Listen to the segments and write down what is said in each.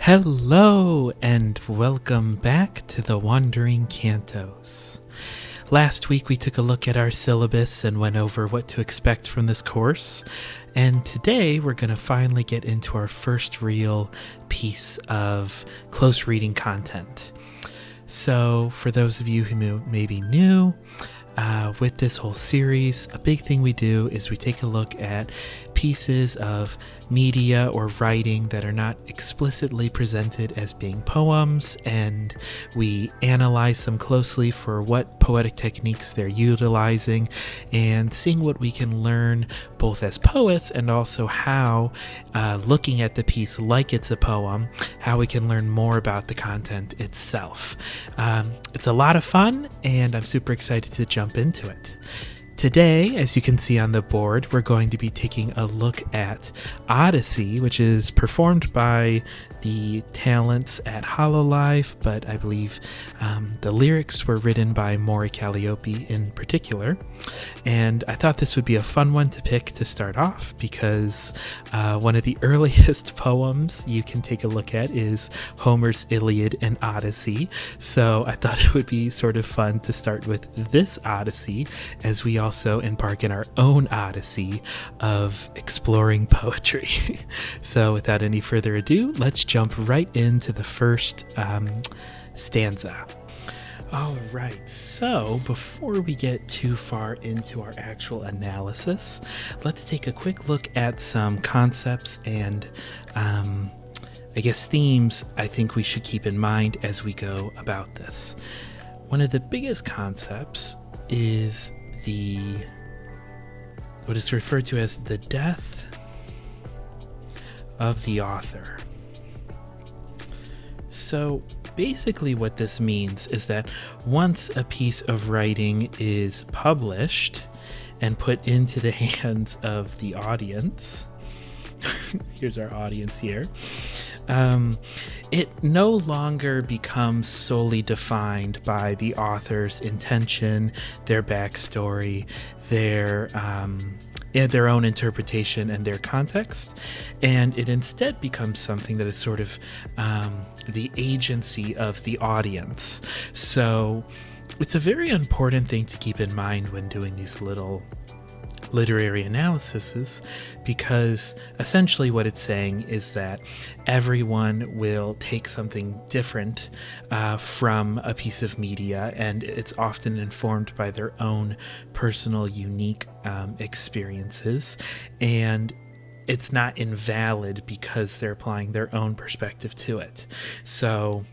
Hello and welcome back to the Wandering Cantos. Last week we took a look at our syllabus and went over what to expect from this course, and today we're going to finally get into our first real piece of close reading content. So for those of you who may be new, with this whole series, a big thing we do is we take a look at pieces of media or writing that are not explicitly presented as being poems, and we analyze them closely for what poetic techniques they're utilizing and seeing what we can learn both as poets and also how, looking at the piece like it's a poem, how we can learn more about the content itself. It's a lot of fun and I'm super excited to jump into it. Today, as you can see on the board, we're going to be taking a look at Odyssey, which is performed by the talents at Hololive, but I believe the lyrics were written by Mori Calliope in particular. And I thought this would be a fun one to pick to start off because one of the earliest poems you can take a look at is Homer's Iliad and Odyssey. So I thought it would be sort of fun to start with this Odyssey as we also embark in our own Odyssey of exploring poetry. So without any further ado, let's jump right into the first stanza. All right, so before we get too far into our actual analysis, let's take a quick look at some concepts and themes I think we should keep in mind as we go about this. One of the biggest concepts is what is referred to as the death of the author. So basically what this means is that once a piece of writing is published and put into the hands of the audience, here's our audience here, it no longer becomes solely defined by the author's intention, their backstory, their own interpretation and their context, and it instead becomes something that is sort of the agency of the audience. So it's a very important thing to keep in mind when doing these little literary analyses, because essentially what it's saying is that everyone will take something different from a piece of media, and it's often informed by their own personal unique experiences, and it's not invalid because they're applying their own perspective to it. So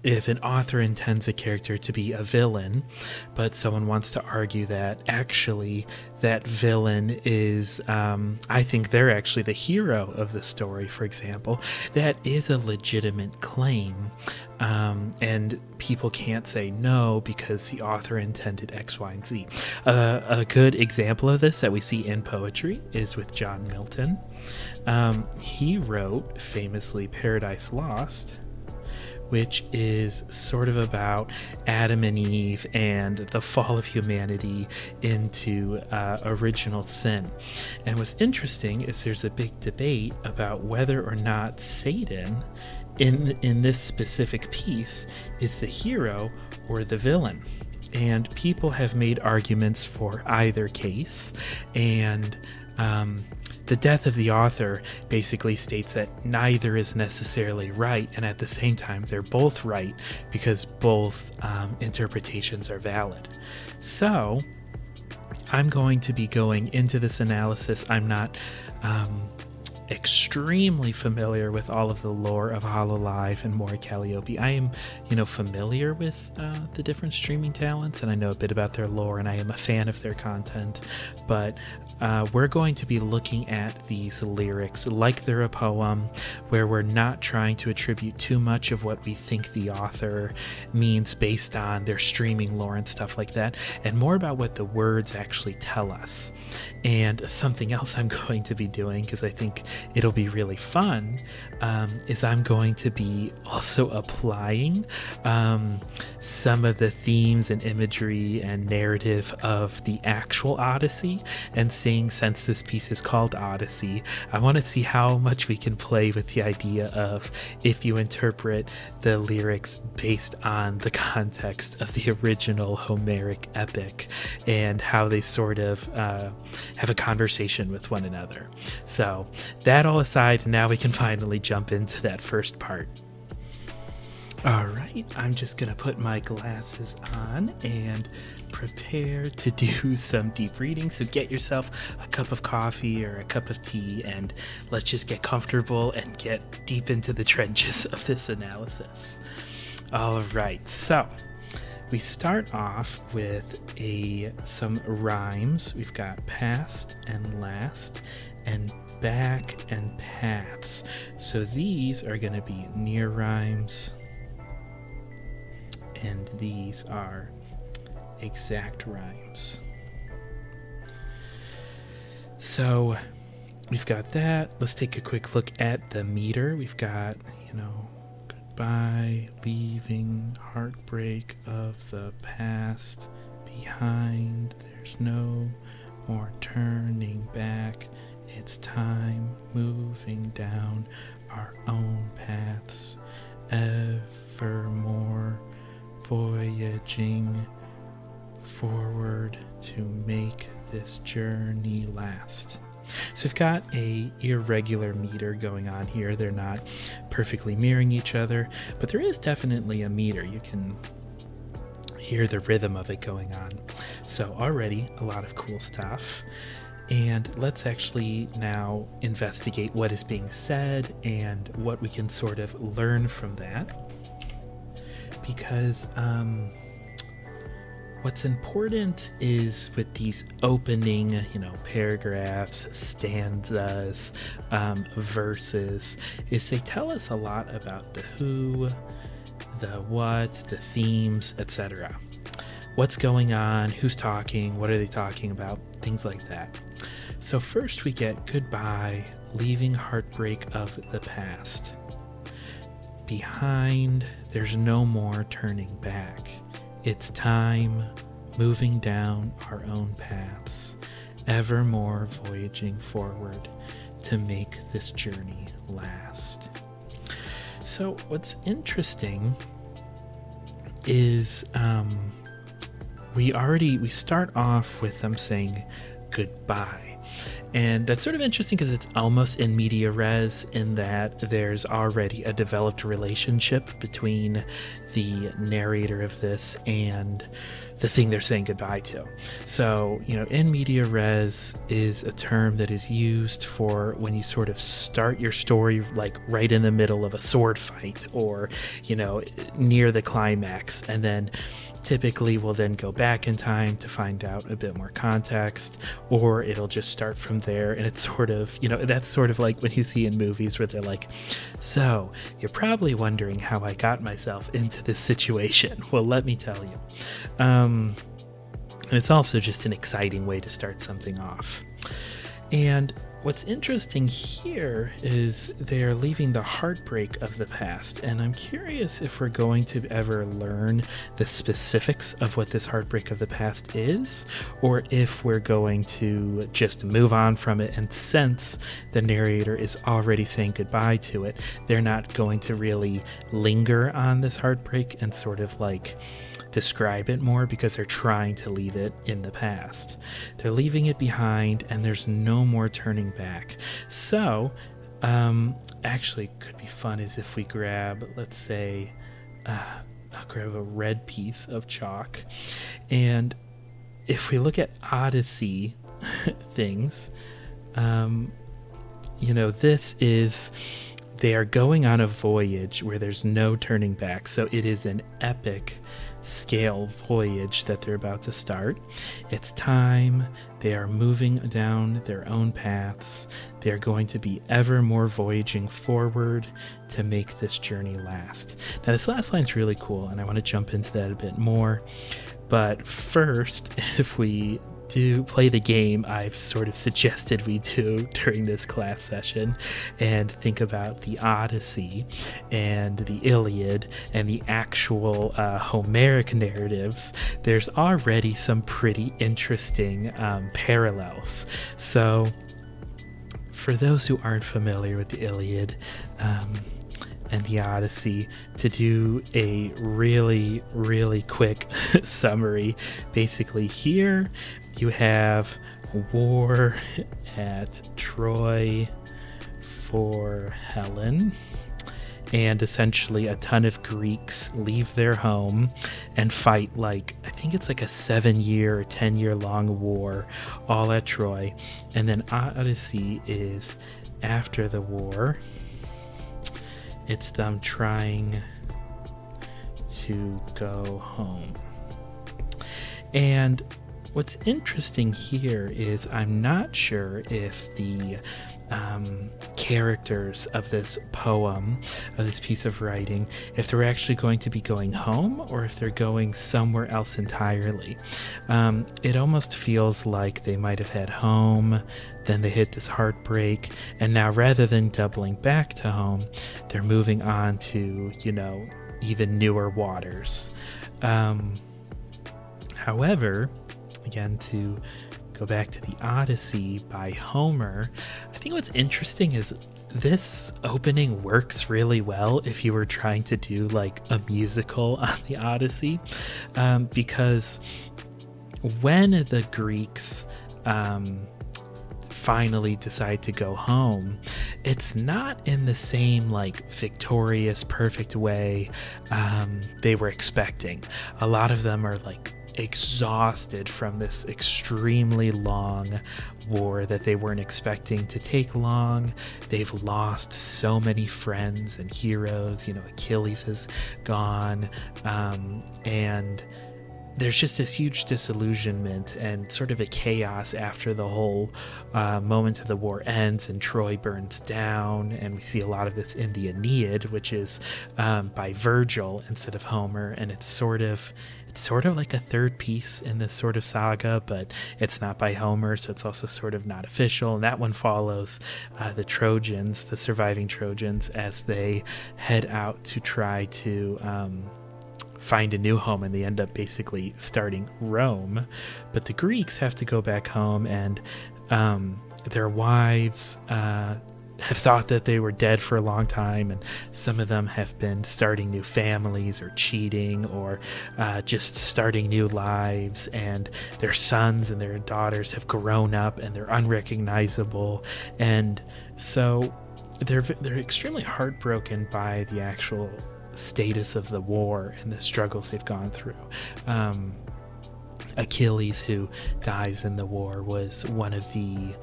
if an author intends a character to be a villain, but someone wants to argue that actually that villain is, I think they're actually the hero of the story, for example, that is a legitimate claim. And people can't say no because the author intended X, Y, and Z. A good example of this that we see in poetry is with John Milton. He wrote famously Paradise Lost, which is sort of about Adam and Eve and the fall of humanity into original sin. And what's interesting is there's a big debate about whether or not Satan in this specific piece is the hero or the villain. And people have made arguments for either case, and the death of the author basically states that neither is necessarily right, and at the same time they're both right because both interpretations are valid. So I'm going to be going into this analysis. I'm not extremely familiar with all of the lore of Hololive and Mori Calliope. I am, familiar with the different streaming talents, and I know a bit about their lore, and I am a fan of their content, but we're going to be looking at these lyrics like they're a poem, where we're not trying to attribute too much of what we think the author means based on their streaming lore and stuff like that, and more about what the words actually tell us. And something else I'm going to be doing, because I think it'll be really fun, is I'm going to be also applying some of the themes and imagery and narrative of the actual Odyssey, and seeing, since this piece is called Odyssey, I want to see how much we can play with the idea of if you interpret the lyrics based on the context of the original Homeric epic and how they sort of have a conversation with one another. So that all aside, now we can finally jump into that first part. All right, I'm just gonna put my glasses on and prepare to do some deep reading. So get yourself a cup of coffee or a cup of tea, and let's just get comfortable and get deep into the trenches of this analysis. All right, so we start off with some rhymes. We've got past and last and back and paths. So these are going to be near rhymes, and these are exact rhymes. So we've got that. Let's take a quick look at the meter. We've got, goodbye, leaving, heartbreak of the past behind. There's no more turning back. It's time, moving down our own paths, evermore voyaging forward to make this journey last. So we've got a irregular meter going on here. They're not perfectly mirroring each other, but there is definitely a meter. You can hear the rhythm of it going on. So already a lot of cool stuff. And let's actually now investigate what is being said and what we can sort of learn from that. Because what's important is with these opening, paragraphs, stanzas, verses, is they tell us a lot about the who, the what, the themes, etc. What's going on, who's talking, what are they talking about, things like that. So first we get goodbye, leaving heartbreak of the past. Behind, there's no more turning back. It's time, moving down our own paths, evermore voyaging forward to make this journey last. So what's interesting is we start off with them saying goodbye. And that's sort of interesting because it's almost in media res, in that there's already a developed relationship between the narrator of this and the thing they're saying goodbye to. So, in media res is a term that is used for when you sort of start your story like right in the middle of a sword fight, or, near the climax, and then typically we'll then go back in time to find out a bit more context, or it'll just start from there. And it's sort of, that's sort of like when you see in movies where they're like, so you're probably wondering how I got myself into this situation. Well, let me tell you. And it's also just an exciting way to start something off. And what's interesting here is they're leaving the heartbreak of the past, and I'm curious if we're going to ever learn the specifics of what this heartbreak of the past is, or if we're going to just move on from it, and since the narrator is already saying goodbye to it, they're not going to really linger on this heartbreak and sort of like describe it more, because they're trying to leave it in the past. They're leaving it behind, and there's no more turning back. So actually could be fun is if we grab, let's say, I'll grab a red piece of chalk, and if we look at Odyssey things, this is, they are going on a voyage where there's no turning back. So it is an epic scale voyage that they're about to start. It's time. They are moving down their own paths. They're going to be ever more voyaging forward to make this journey last. Now, this last line's really cool, and I want to jump into that a bit more. But first, if we play the game I've sort of suggested we do during this class session and think about the Odyssey and the Iliad and the actual Homeric narratives, there's already some pretty interesting parallels. So for those who aren't familiar with the Iliad and the Odyssey, to do a really, really quick summary, basically here you have war at Troy for Helen, and essentially a ton of Greeks leave their home and fight, like, I think it's like a 7-year or 10-year long war all at Troy. And then Odyssey is after the war. It's them trying to go home. And what's interesting here is I'm not sure if the characters of this poem, of this piece of writing, if they're actually going to be going home or if they're going somewhere else entirely. It almost feels like they might have had home, then they hit this heartbreak, and now rather than doubling back to home, they're moving on to, even newer waters. However, again, to go back to the Odyssey by Homer, I think what's interesting is this opening works really well if you were trying to do like a musical on the Odyssey, because when the Greeks finally decide to go home, it's not in the same like victorious, perfect way they were expecting. A lot of them are like exhausted from this extremely long war that they weren't expecting to take long. They've lost so many friends and heroes. Achilles is gone, and there's just this huge disillusionment and sort of a chaos after the whole moment of the war ends and Troy burns down. And we see a lot of this in the Aeneid, which is by Virgil instead of Homer, and it's sort of like a third piece in this sort of saga, but it's not by Homer, so it's also sort of not official. And that one follows the Trojans, the surviving Trojans, as they head out to try to find a new home, and they end up basically starting Rome. But the Greeks have to go back home, and their wives have thought that they were dead for a long time, and some of them have been starting new families or cheating or just starting new lives, and their sons and their daughters have grown up and they're unrecognizable, and so they're extremely heartbroken by the actual status of the war and the struggles they've gone through. Achilles, who dies in the war, was one of the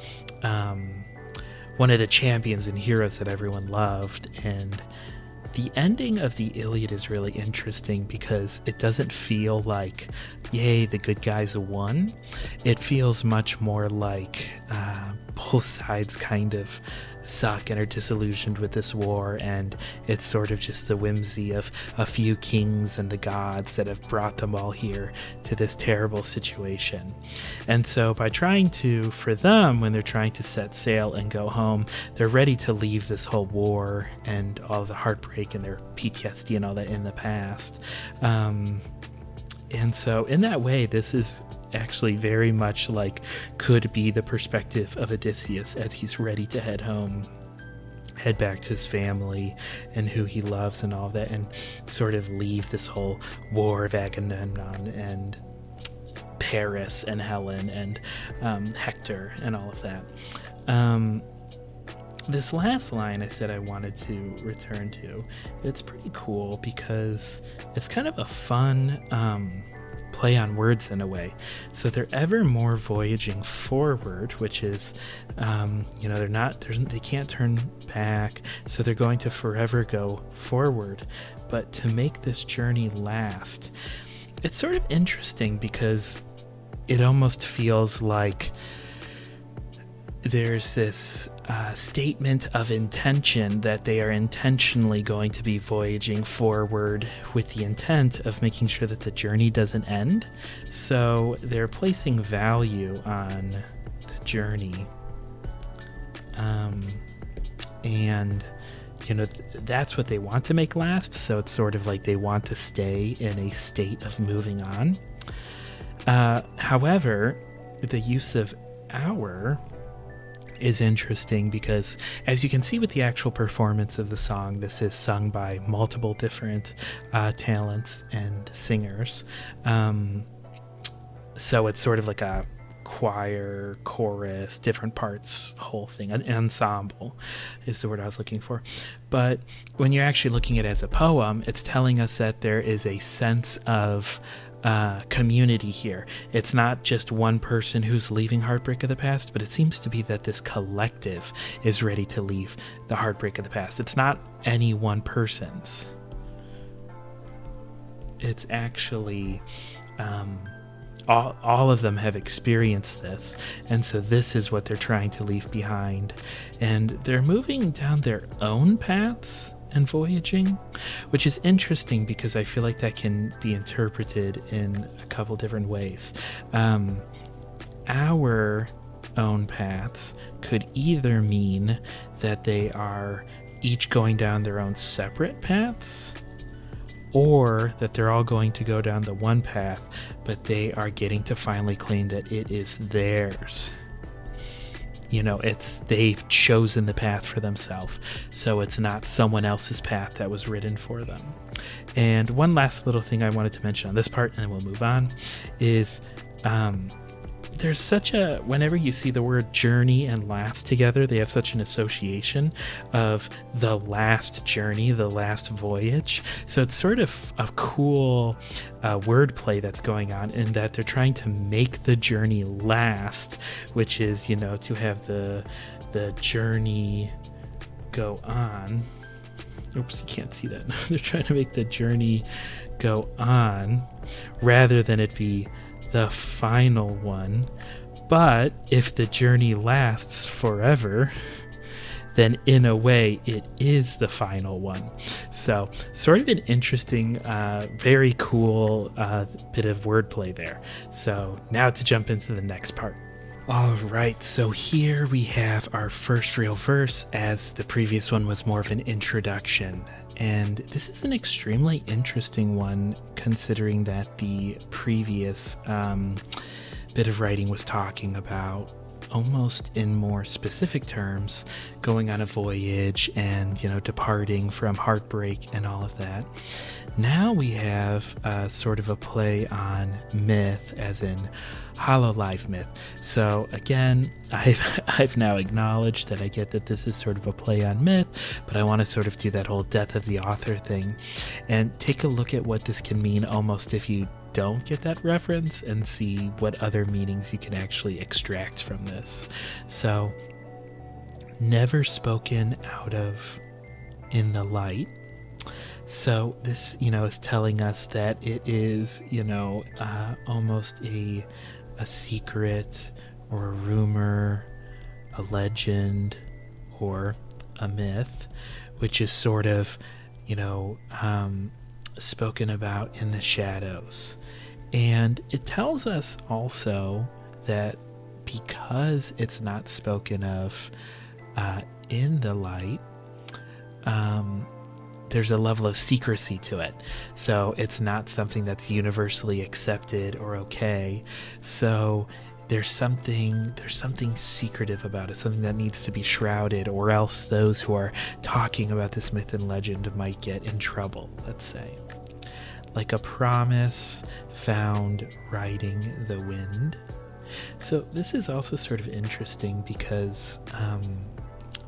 champions and heroes that everyone loved. And the ending of the Iliad is really interesting because it doesn't feel like, yay, the good guys won. It feels much more like both sides kind of suck and are disillusioned with this war, and it's sort of just the whimsy of a few kings and the gods that have brought them all here to this terrible situation. And so by trying to, for them, when they're trying to set sail and go home, they're ready to leave this whole war and all the heartbreak and their PTSD and all that in the past. And so in that way, this is actually very much like could be the perspective of Odysseus as he's ready to head home, head back to his family and who he loves and all that, and sort of leave this whole war of Agamemnon and Paris and Helen and Hector and all of that. This last line I said I wanted to return to, it's pretty cool because it's kind of a fun play on words in a way. So they're ever more voyaging forward, which is, they can't turn back, so they're going to forever go forward. But to make this journey last, it's sort of interesting because it almost feels like there's this statement of intention that they are intentionally going to be voyaging forward with the intent of making sure that the journey doesn't end. So they're placing value on the journey. And that's what they want to make last. So it's sort of like they want to stay in a state of moving on. However, the use of hour is interesting because, as you can see with the actual performance of the song, this is sung by multiple different talents and singers. So it's sort of like a choir, chorus, different parts, whole thing. An ensemble is the word I was looking for. But when you're actually looking at it as a poem, it's telling us that there is a sense of community here. It's not just one person who's leaving Heartbreak of the Past, but it seems to be that this collective is ready to leave the Heartbreak of the Past. It's not any one person's. It's actually all of them have experienced this, and so this is what they're trying to leave behind. And they're moving down their own paths and voyaging, which is interesting because I feel like that can be interpreted in a couple different ways. Our own paths could either mean that they are each going down their own separate paths, or that they're all going to go down the one path, but they are getting to finally claim that it is theirs. They've chosen the path for themselves, so it's not someone else's path that was written for them. And one last little thing I wanted to mention on this part, and then we'll move on, is there's such a, whenever you see the word journey and last together, they have such an association of the last journey, the last voyage. So it's sort of a cool wordplay that's going on, in that they're trying to make the journey last, which is, to have the journey go on. Oops, you can't see that. They're trying to make the journey go on rather than it be the final one. But if the journey lasts forever, then in a way it is the final one. So sort of an interesting, very cool bit of wordplay there. So now to jump into the next part. All right, so here we have our first real verse, as the previous one was more of an introduction. And this is an extremely interesting one, considering that the previous bit of writing was talking about, almost in more specific terms, going on a voyage and, departing from heartbreak and all of that. Now we have sort of a play on myth, as in Hololive myth. So again, I've now acknowledged that I get that this is sort of a play on myth, but I want to sort of do that whole death of the author thing and take a look at what this can mean almost if you don't get that reference, and see what other meanings you can actually extract from this. So, never spoken out of in the light. So this, is telling us that it is, almost a secret or a rumor, a legend, or a myth, which is sort of, spoken about in the shadows. And it tells us also that because it's not spoken of in the light, there's a level of secrecy to it. So it's not something that's universally accepted or okay. So there's something secretive about it, something that needs to be shrouded, or else those who are talking about this myth and legend might get in trouble, let's say. Like a promise found riding the wind. So this is also sort of interesting because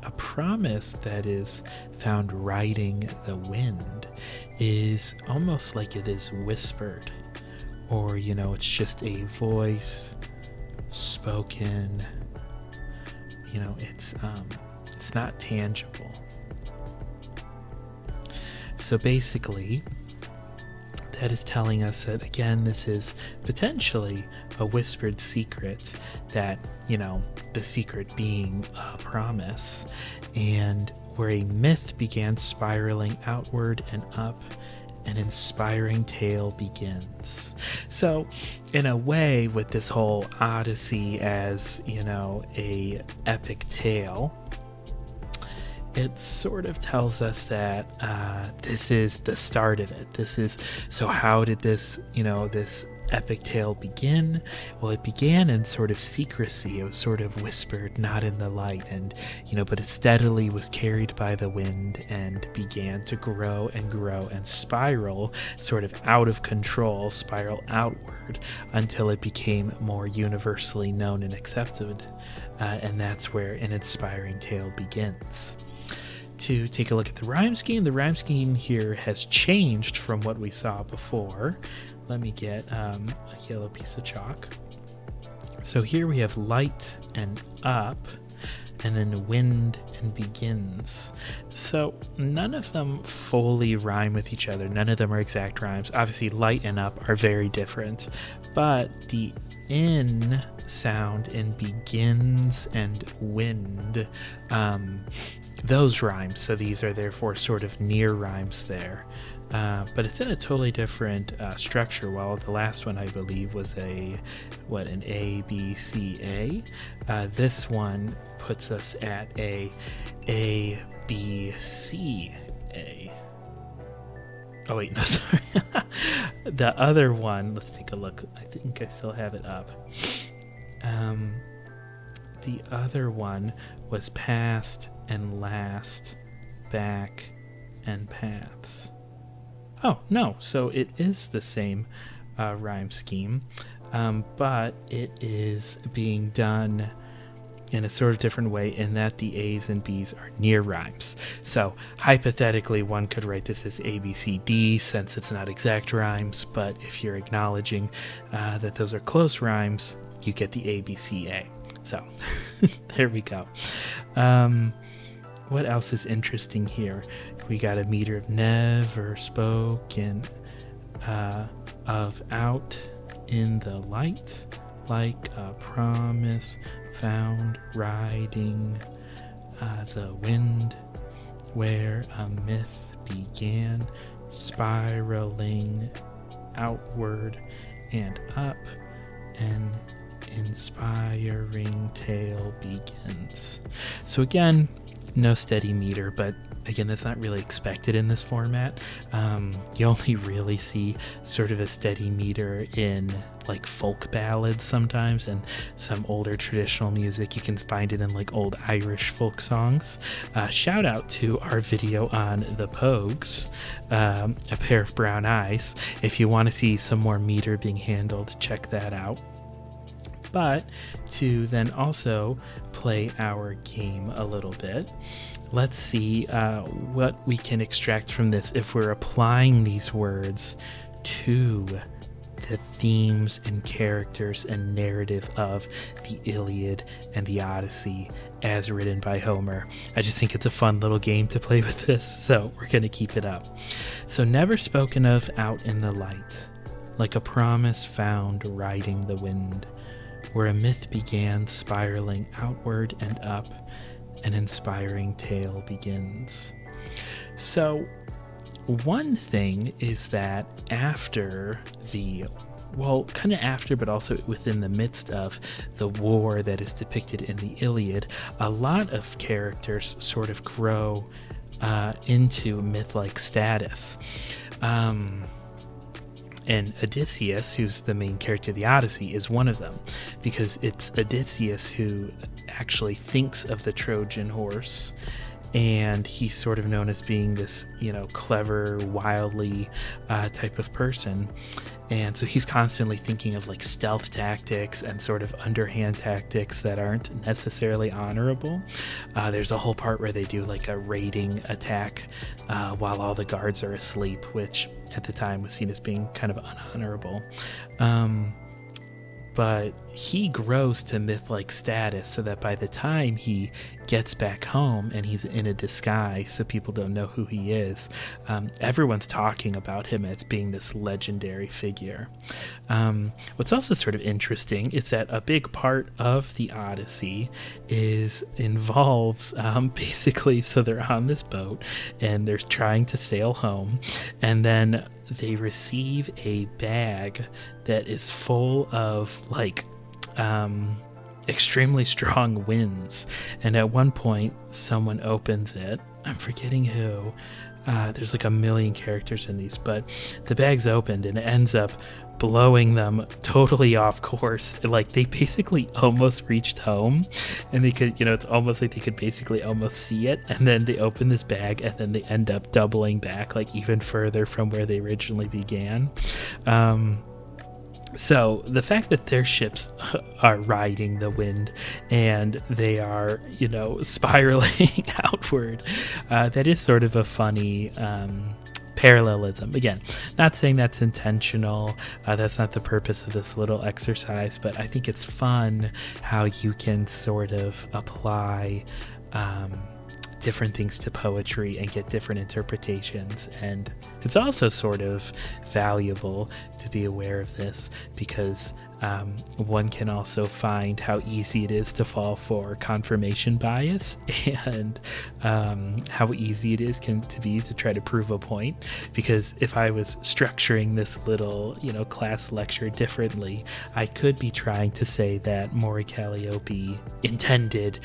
a promise that is found riding the wind is almost like it is whispered, or it's just a voice spoken. It's not tangible. So basically, that is telling us that, again, this is potentially a whispered secret, that, the secret being a promise, and where a myth began spiraling outward and up, an inspiring tale begins. So, in a way, with this whole Odyssey as, a epic tale, it sort of tells us that this is the start of it. So how did this, this epic tale begin? Well, it began in sort of secrecy. It was sort of whispered, not in the light, and, but it steadily was carried by the wind and began to grow and spiral, sort of out of control, spiral outward until it became more universally known and accepted. And that's where an inspiring tale begins. To take a look at the rhyme scheme here has changed from what we saw before. Let me get a yellow piece of chalk. So here we have light and up, and then wind and begins. So none of them fully rhyme with each other. None of them are exact rhymes. Obviously, light and up are very different, but the in sound in begins and wind, those rhymes. So these are therefore sort of near rhymes there. But it's in a totally different structure. While the last one, I believe, was an A, B, C, A. This one puts us at A, B, C, A. Oh, wait, no, sorry. The other one, let's take a look. I think I still have it up. The other one was past and last, back and paths. Oh, no, so it is the same rhyme scheme, but it is being done in a sort of different way in that the A's and B's are near rhymes. So hypothetically, one could write this as A, B, C, D, since it's not exact rhymes, but if you're acknowledging that those are close rhymes, you get the A, B, C, A. So there we go. What else is interesting here? We got a meter of never spoken of out in the light, like a promise found riding the wind, where a myth began spiraling outward and up, an inspiring tale begins. So again, no steady meter, but again, that's not really expected in this format. You only really see sort of a steady meter in like folk ballads sometimes, and some older traditional music. You can find it in like old Irish folk songs. Shout out to our video on the Pogues, A Pair of Brown Eyes. If you want to see some more meter being handled, check that out. But to then also play our game a little bit, let's see what we can extract from this if we're applying these words to the themes and characters and narrative of the Iliad and the Odyssey as written by Homer. I just think it's a fun little game to play with this, so we're going to keep it up. So never spoken of out in the light, like a promise found riding the wind, where a myth began spiraling outward and up, an inspiring tale begins. So one thing is that after but also within the midst of the war that is depicted in the Iliad, a lot of characters sort of grow into myth-like status. And Odysseus, who's the main character of the Odyssey, is one of them, because it's Odysseus who actually thinks of the Trojan horse, and he's sort of known as being this, clever, wildly type of person. And so he's constantly thinking of like stealth tactics and sort of underhand tactics that aren't necessarily honorable. There's a whole part where they do like a raiding attack while all the guards are asleep, which at the time was seen as being kind of unhonorable. but he grows to myth-like status so that by the time he gets back home and he's in a disguise so people don't know who he is, everyone's talking about him as being this legendary figure. What's also sort of interesting is that a big part of the Odyssey involves basically, so they're on this boat and they're trying to sail home, and then they receive a bag that is full of like extremely strong winds, and at one point someone opens it. I'm forgetting who. There's like a million characters in these, but the bag's opened and it ends up blowing them totally off course. Like they basically almost reached home, and they could, it's almost like they could basically almost see it, and then they open this bag and then they end up doubling back like even further from where they originally began. So the fact that their ships are riding the wind and they are, spiraling outward, that is sort of a funny parallelism. Again, not saying that's intentional. That's not the purpose of this little exercise, but I think it's fun how you can sort of apply different things to poetry and get different interpretations. And it's also sort of valuable to be aware of this because one can also find how easy it is to fall for confirmation bias, and how easy it is to try to prove a point. Because if I was structuring this little class lecture differently, I could be trying to say that Mori Calliope intended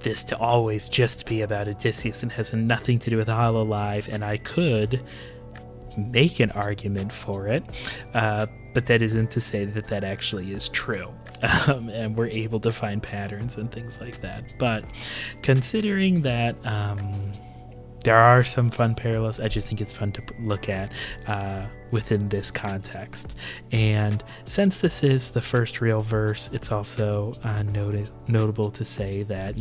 this to always just be about Odysseus and has nothing to do with Hololive, and I could make an argument for it, but that isn't to say that that actually is true. And we're able to find patterns and things like that. But considering that there are some fun parallels, I just think it's fun to look at within this context. And since this is the first real verse, it's also notable to say that,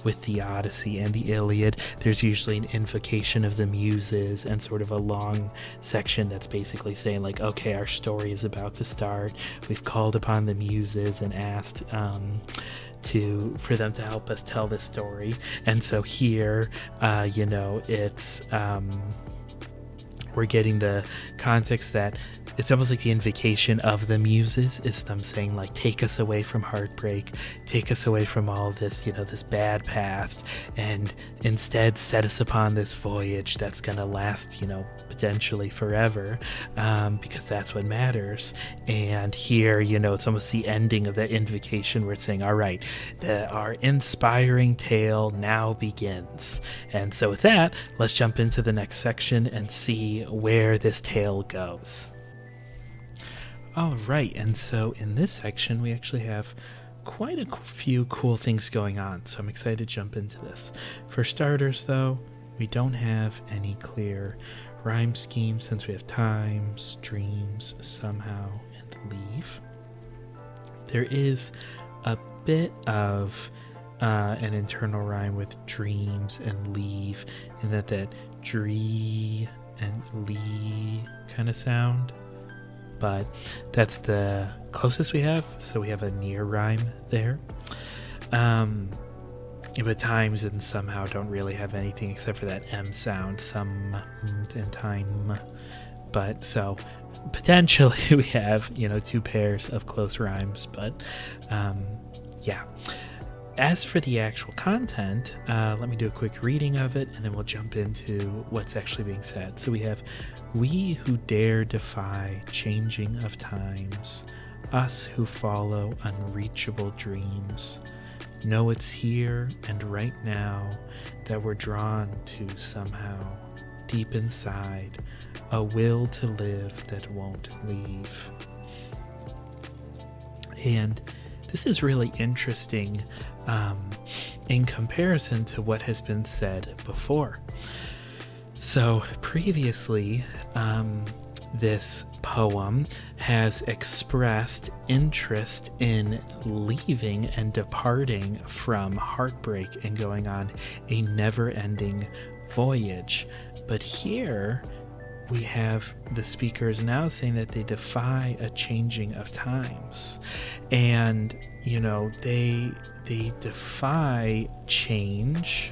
with the Odyssey and the Iliad, there's usually an invocation of the muses and sort of a long section that's basically saying like, okay, our story is about to start. We've called upon the muses and asked for them to help us tell this story. And so here, it's we're getting the context that it's almost like the invocation of the muses is them saying like, take us away from heartbreak, take us away from all this, this bad past, and instead set us upon this voyage that's gonna last, potentially forever, because that's what matters. And here, it's almost the ending of that invocation where it's saying, all right, our inspiring tale now begins. And so with that, let's jump into the next section and see where this tale goes. All right, and so in this section, we actually have quite a few cool things going on, so I'm excited to jump into this. For starters, though, we don't have any clear rhyme scheme since we have times, dreams, somehow, and leave. There is a bit of an internal rhyme with dreams and leave, in that dree and lee kind of sound. But that's the closest we have, so we have a near rhyme there. But times and somehow don't really have anything except for that M sound, some and time. But so potentially we have, two pairs of close rhymes, but yeah. As for the actual content, let me do a quick reading of it, and then we'll jump into what's actually being said. So we have, we who dare defy changing of times, us who follow unreachable dreams, know it's here and right now that we're drawn to somehow, deep inside, a will to live that won't leave. And this is really interesting in comparison to what has been said before. So previously, this poem has expressed interest in leaving and departing from heartbreak and going on a never-ending voyage. But here, we have the speakers now saying that they defy a changing of times, and they defy change,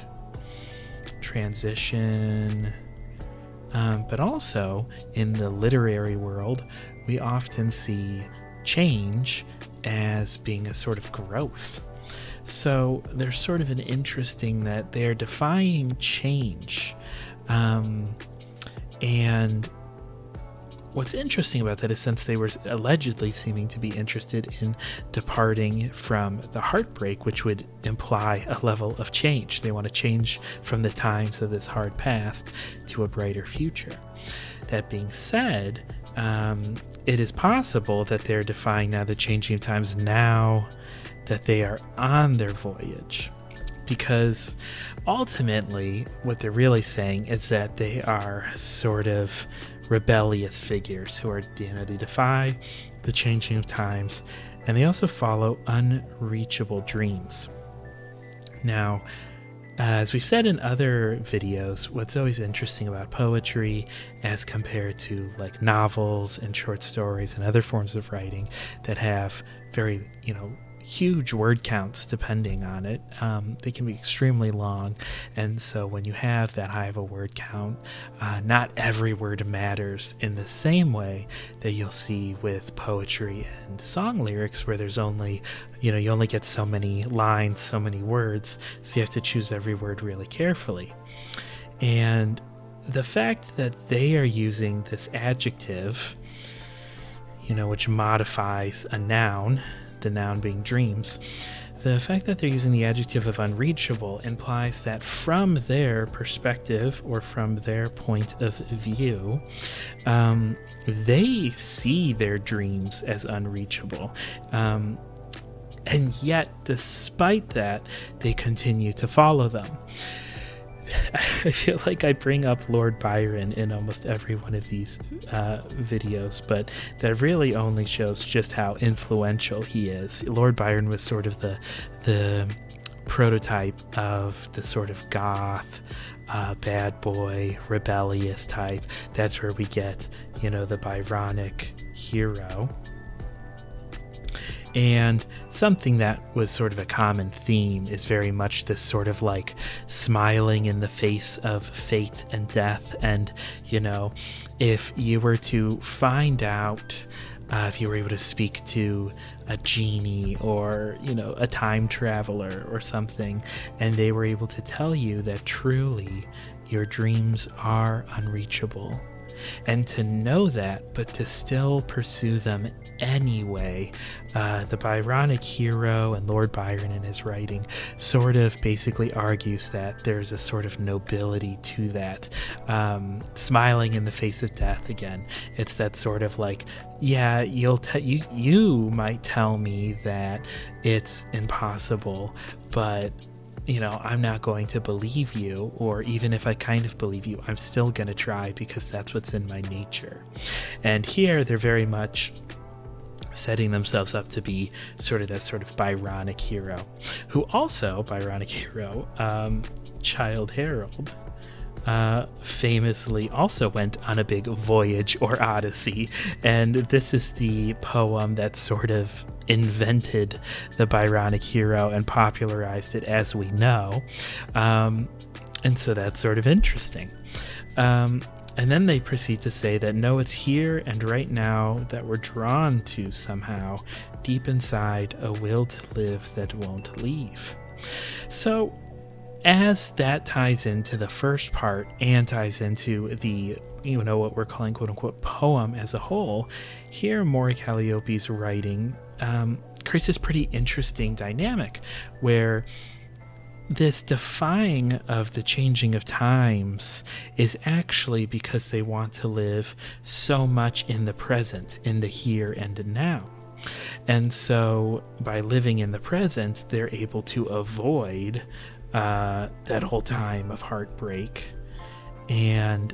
transition, but also in the literary world we often see change as being a sort of growth. So there's sort of an interesting that they're defying change. And what's interesting about that is, since they were allegedly seeming to be interested in departing from the heartbreak, which would imply a level of change. They want to change from the times of this hard past to a brighter future. That being said, it is possible that they're defying now the changing of times now that they are on their voyage. Because ultimately, what they're really saying is that they are sort of rebellious figures who are, they defy the changing of times, and they also follow unreachable dreams. Now, as we've said in other videos, what's always interesting about poetry as compared to like novels and short stories and other forms of writing that have very, huge word counts depending on it. They can be extremely long, and so when you have that high of a word count, not every word matters in the same way that you'll see with poetry and song lyrics, where there's only, you only get so many lines, so many words, so you have to choose every word really carefully. And the fact that they are using this adjective, which modifies a noun, the noun being dreams, the fact that they're using the adjective of unreachable implies that from their perspective or from their point of view, they see their dreams as unreachable. And yet, despite that, they continue to follow them. I feel like I bring up Lord Byron in almost every one of these videos, but that really only shows just how influential he is. Lord Byron was sort of the prototype of the sort of goth, bad boy, rebellious type. That's where we get, the Byronic hero. And something that was sort of a common theme is very much this sort of like smiling in the face of fate and death. And, if you were to find out, if you were able to speak to a genie or, a time traveler or something, and they were able to tell you that truly your dreams are unreachable, and to know that, but to still pursue them anyway. The Byronic hero and Lord Byron in his writing sort of basically argues that there's a sort of nobility to that. Smiling in the face of death again. It's that sort of like, yeah, you might tell me that it's impossible, but I'm not going to believe you, or even if I kind of believe you, I'm still going to try because that's what's in my nature. And here they're very much setting themselves up to be sort of that sort of Byronic hero, who also, Byronic hero, Childe Harold, famously also went on a big voyage or Odyssey, and this is the poem that sort of invented the Byronic hero and popularized it as we know, and so that's sort of interesting. And then they proceed to say that no, it's here and right now that we're drawn to somehow, deep inside, a will to live that won't leave. So as that ties into the first part and ties into the, what we're calling quote unquote poem as a whole, here Mori Calliope's writing creates this pretty interesting dynamic where this defying of the changing of times is actually because they want to live so much in the present, in the here and now. And so by living in the present, they're able to avoid that whole time of heartbreak, and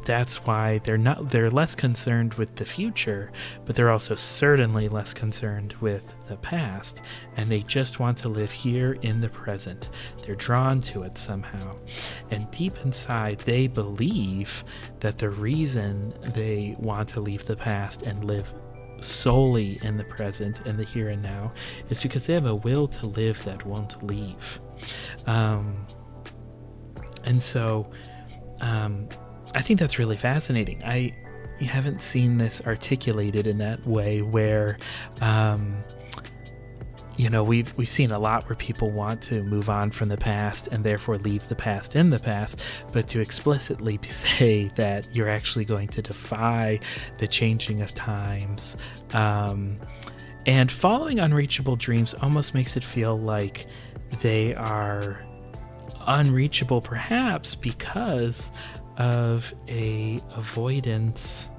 that's why they're less concerned with the future, but they're also certainly less concerned with the past, and they just want to live here in the present. They're drawn to it somehow, and deep inside they believe that the reason they want to leave the past and live solely in the present and the here and now is because they have a will to live that won't leave. And so I think that's really fascinating. I haven't seen this articulated in that way where we've seen a lot where people want to move on from the past and therefore leave the past in the past, but to explicitly say that you're actually going to defy the changing of times, and following unreachable dreams almost makes it feel like they are unreachable, perhaps because of a avoidance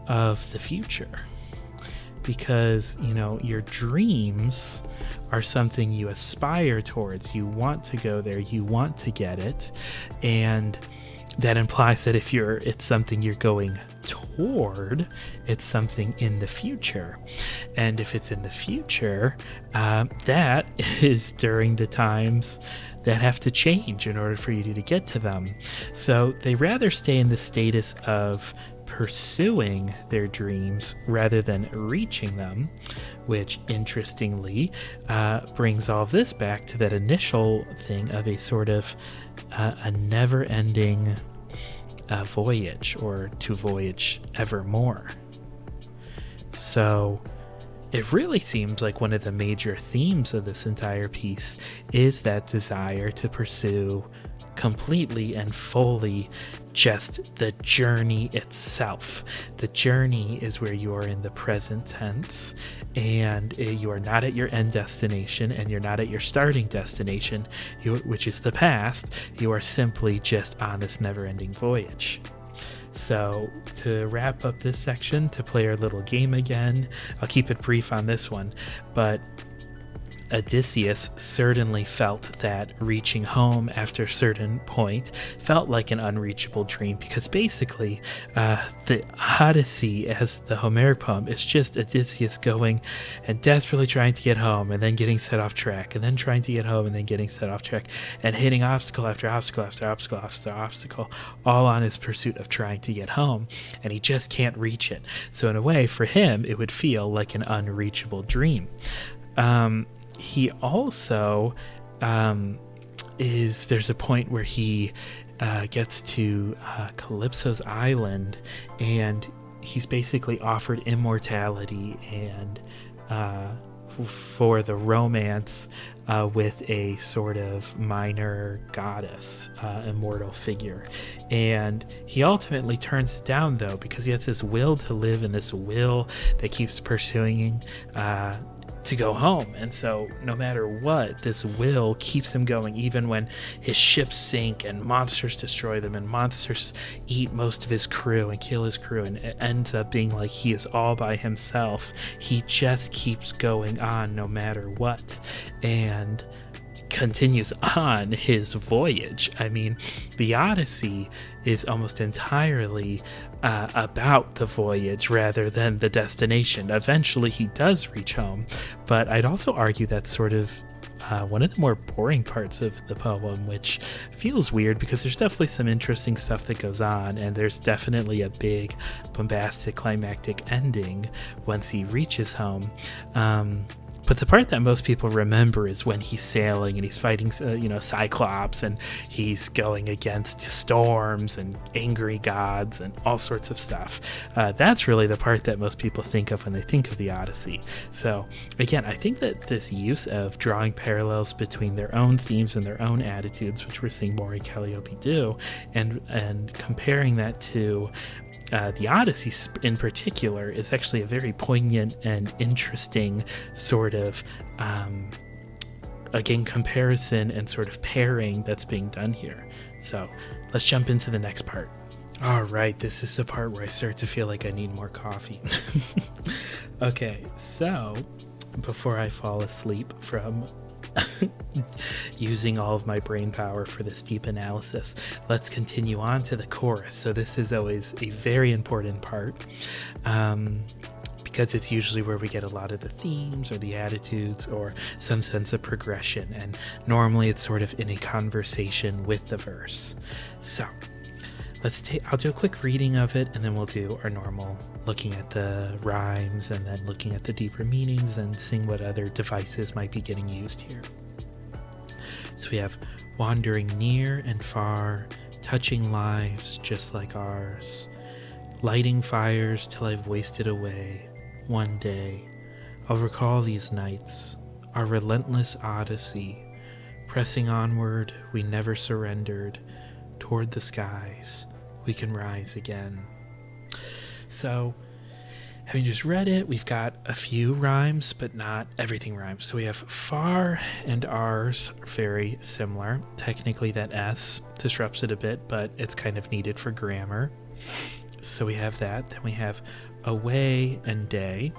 of the future. Because, your dreams are something you aspire towards. You want to go there, you want to get it, and that implies that if it's something you're going toward, it's something in the future. And if it's in the future, that is during the times that have to change in order for you to get to them. So they rather stay in the status of pursuing their dreams rather than reaching them, which interestingly brings all of this back to that initial thing of a sort of a never-ending voyage, or to voyage evermore. So it really seems like one of the major themes of this entire piece is that desire to pursue completely and fully just the journey itself. The journey is where you are in the present tense, and you are not at your end destination, and you're not at your starting destination, which is the past. You are simply just on this never-ending voyage. So to wrap up this section, to play our little game again, I'll keep it brief on this one, but Odysseus certainly felt that reaching home after a certain point felt like an unreachable dream, because basically the Odyssey, as the Homeric poem, is just Odysseus going and desperately trying to get home and then getting set off track, and then trying to get home and then getting set off track, and hitting obstacle after obstacle after obstacle after obstacle, all on his pursuit of trying to get home, and he just can't reach it. So in a way, for him, it would feel like an unreachable dream. He also there's a point where he gets to Calypso's island, and he's basically offered immortality and for the romance with a sort of minor goddess, immortal figure. And he ultimately turns it down, though, because he has this will to live and this will that keeps pursuing to go home. And so no matter what, this will keeps him going, even when his ships sink and monsters destroy them and monsters eat most of his crew and kill his crew, and it ends up being like he is all by himself. He just keeps going on no matter what, and continues on his voyage. I mean, the Odyssey is almost entirely about the voyage rather than the destination. Eventually he does reach home, but I'd also argue that's sort of one of the more boring parts of the poem, which feels weird because there's definitely some interesting stuff that goes on, and there's definitely a big bombastic climactic ending once he reaches home. But the part that most people remember is when he's sailing and he's fighting, Cyclops, and he's going against storms and angry gods and all sorts of stuff. That's really the part that most people think of when they think of the Odyssey. So again, I think that this use of drawing parallels between their own themes and their own attitudes, which we're seeing Mori Calliope do, and comparing that to the Odyssey in particular, is actually a very poignant and interesting sort of, again, comparison and sort of pairing that's being done here. So let's jump into the next part. All right, this is the part where I start to feel like I need more coffee. Okay, so before I fall asleep from using all of my brain power for this deep analysis. Let's continue on to the chorus. So this is always a very important part, because it's usually where we get a lot of the themes or the attitudes or some sense of progression, and normally it's sort of in a conversation with the verse. So I'll do a quick reading of it, and then we'll do our normal looking at the rhymes and then looking at the deeper meanings and seeing what other devices might be getting used here. So we have wandering near and far, touching lives just like ours, lighting fires till I've wasted away. One day I'll recall these nights, our relentless Odyssey, pressing onward, we never surrendered. Toward the skies, we can rise again. So, having just read it, we've got a few rhymes, but not everything rhymes. So we have far and ours, very similar. Technically, that S disrupts it a bit, but it's kind of needed for grammar. So we have that. Then we have away and day.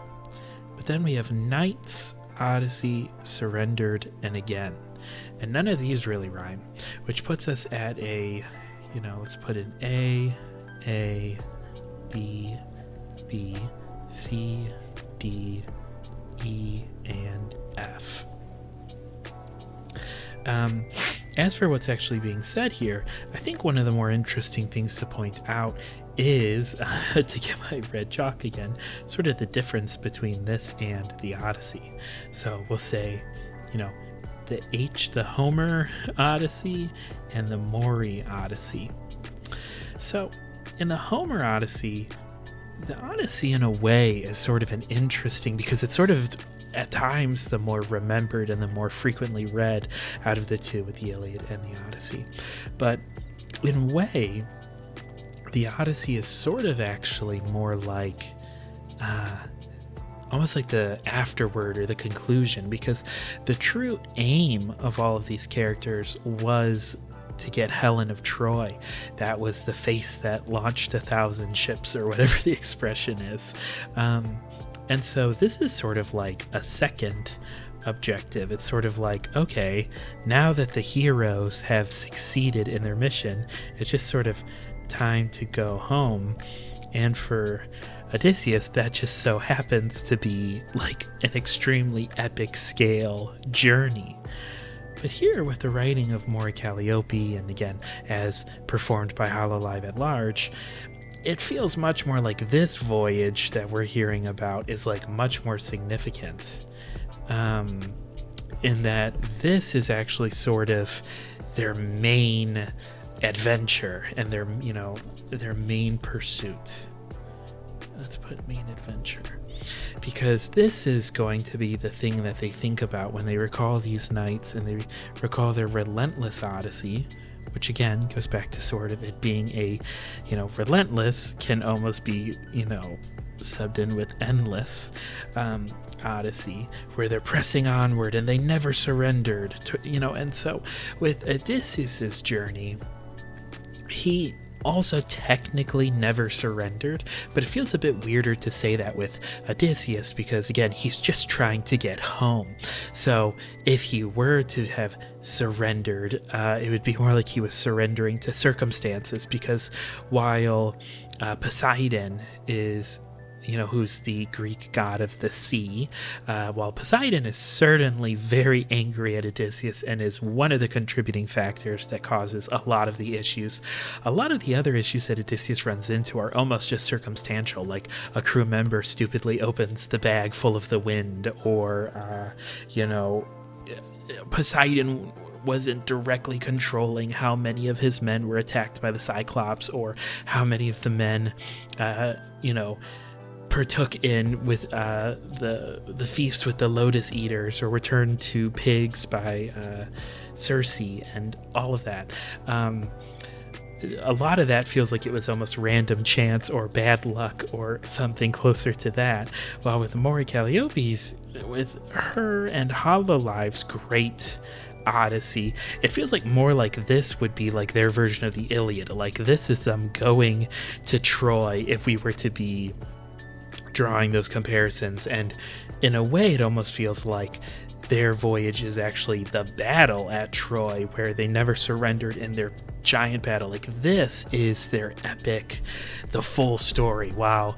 But then we have nights, Odyssey, surrendered, and again. And none of these really rhyme, which puts us at a, let's put an A, B, C, D, E, and F. As for what's actually being said here, I think one of the more interesting things to point out is, to get my red chalk again, sort of the difference between this and the Odyssey. So we'll say, the Homer Odyssey and the Mori Odyssey. So in the Homer Odyssey, the Odyssey in a way is sort of an interesting, because it's sort of at times the more remembered and the more frequently read out of the two, with the Iliad and the Odyssey. But in a way, the Odyssey is sort of actually more like almost like the afterword or the conclusion, because the true aim of all of these characters was to get Helen of Troy. That was the face that launched 1,000 ships, or whatever the expression is. And so this is sort of like a second objective. It's sort of like, okay, now that the heroes have succeeded in their mission, it's just sort of time to go home. And for Odysseus, that just so happens to be like an extremely epic scale journey. But here, with the writing of Mori Calliope, and again, as performed by Hololive at large, it feels much more like this voyage that we're hearing about is like much more significant, in that this is actually sort of their main adventure and their main pursuit. Let's put main adventure, because this is going to be the thing that they think about when they recall these nights, and they recall their relentless Odyssey, which again goes back to sort of it being a, relentless can almost be, subbed in with endless Odyssey, where they're pressing onward and they never surrendered to, and so with Odysseus's journey, he also technically never surrendered, but it feels a bit weirder to say that with Odysseus, because again, he's just trying to get home. So if he were to have surrendered, it would be more like he was surrendering to circumstances, because while Poseidon is, who's the Greek god of the sea, while Poseidon is certainly very angry at Odysseus and is one of the contributing factors that causes a lot of the issues, a lot of the other issues that Odysseus runs into are almost just circumstantial, like a crew member stupidly opens the bag full of the wind, or, Poseidon wasn't directly controlling how many of his men were attacked by the Cyclops, or how many of the men, partook in with the feast with the Lotus Eaters, or were turned to pigs by Circe, and all of that. A lot of that feels like it was almost random chance or bad luck or something closer to that. While with Mori Calliope's, with her and Hololive's great Odyssey, it feels like more like this would be like their version of the Iliad. Like this is them going to Troy, if we were to be drawing those comparisons. And in a way, it almost feels like their voyage is actually the battle at Troy, where they never surrendered in their giant battle. Like, this is their epic, the full story. Wow.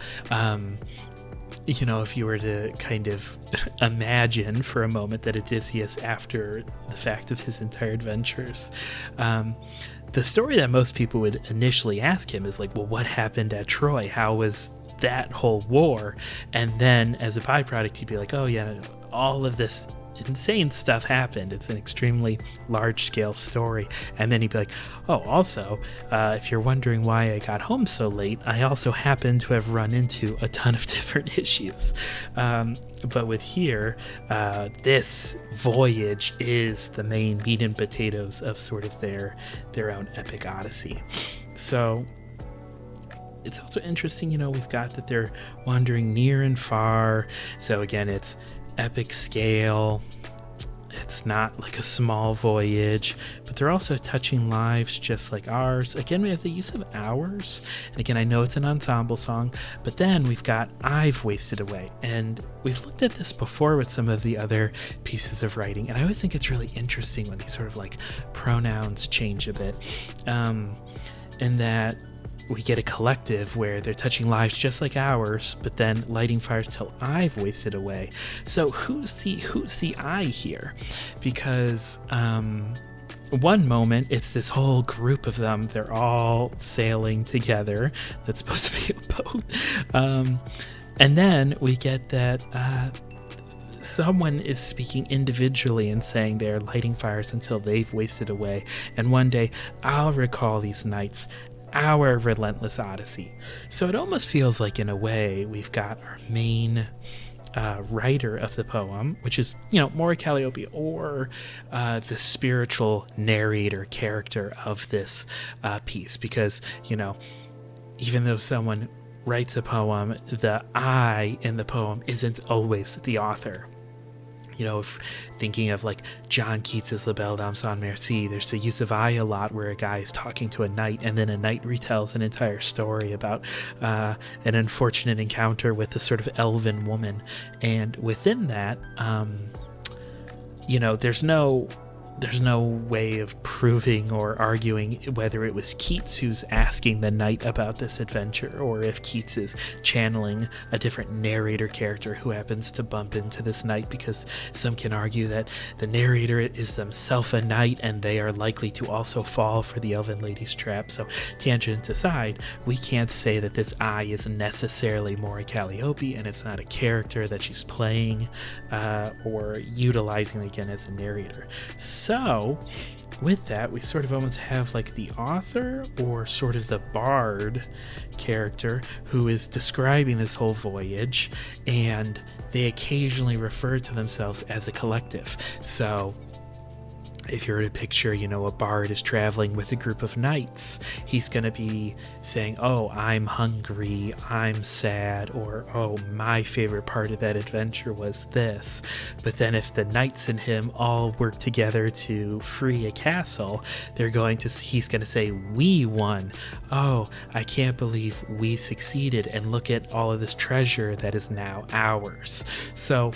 If you were to kind of imagine for a moment that Odysseus, after the fact of his entire adventures, the story that most people would initially ask him is like, well, what happened at Troy? How was that whole war? And then as a byproduct, he'd be like, oh yeah, all of this insane stuff happened. It's an extremely large-scale story. And then he'd be like, oh, also, if you're wondering why I got home so late, I also happen to have run into a ton of different issues. But with here, this voyage is the main meat and potatoes of sort of their own epic Odyssey. So it's also interesting, we've got that they're wandering near and far. So again, it's epic scale. It's not like a small voyage, but they're also touching lives just like ours. Again, we have the use of hours. And again, I know it's an ensemble song, but then we've got I've wasted away. And we've looked at this before with some of the other pieces of writing. And I always think it's really interesting when these sort of like pronouns change a bit. And that we get a collective where they're touching lives just like ours, but then lighting fires till I've wasted away. So who's the I here? Because one moment it's this whole group of them, they're all sailing together. That's supposed to be a boat. And then we get that someone is speaking individually and saying they're lighting fires until they've wasted away. And one day I'll recall these nights, our relentless Odyssey. So it almost feels like, in a way, we've got our main writer of the poem, which is, Mori Calliope, or the spiritual narrator character of this piece. Because, even though someone writes a poem, the I in the poem isn't always the author. If thinking of like John Keats's La Belle Dame sans Merci, there's the use of I a lot, where a guy is talking to a knight, and then a knight retells an entire story about an unfortunate encounter with a sort of elven woman. And within that, there's no way of proving or arguing whether it was Keats who's asking the knight about this adventure, or if Keats is channeling a different narrator character who happens to bump into this knight, because some can argue that the narrator is themselves a knight and they are likely to also fall for the elven lady's trap. So tangent aside, we can't say that this I is necessarily Mori Calliope, and it's not a character that she's playing or utilizing again as a narrator. So with that, we sort of almost have like the author, or sort of the bard character, who is describing this whole voyage, and they occasionally refer to themselves as a collective. So if you were to picture, a bard is traveling with a group of knights, he's going to be saying, oh, I'm hungry, I'm sad, or, oh, my favorite part of that adventure was this. But then if the knights and him all work together to free a castle, he's going to say, we won. Oh, I can't believe we succeeded, and look at all of this treasure that is now ours. So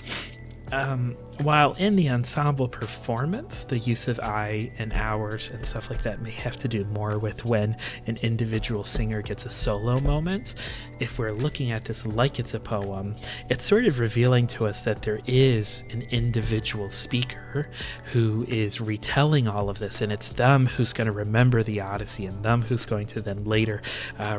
while in the ensemble performance, the use of I and ours and stuff like that may have to do more with when an individual singer gets a solo moment, if we're looking at this like it's a poem, it's sort of revealing to us that there is an individual speaker who is retelling all of this, and it's them who's going to remember the Odyssey, and them who's going to then later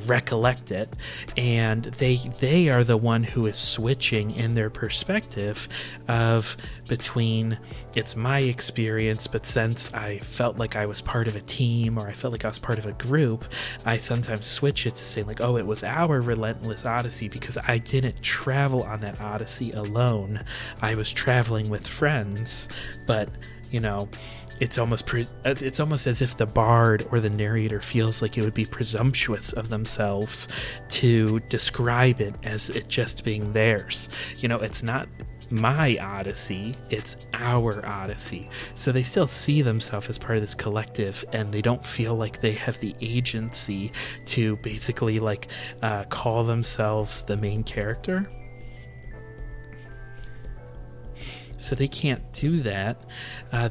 recollect it, and they are the one who is switching in their perspective of between it's my experience, but since I felt like I was part of a team, or I felt like I was part of a group, I sometimes switch it to saying like, oh, it was our relentless Odyssey because I didn't travel on that Odyssey alone. I was traveling with friends, but it's almost as if the bard or the narrator feels like it would be presumptuous of themselves to describe it as it just being theirs. It's not my Odyssey, it's our Odyssey. So they still see themselves as part of this collective, and they don't feel like they have the agency to basically call themselves the main character. so they can't do that.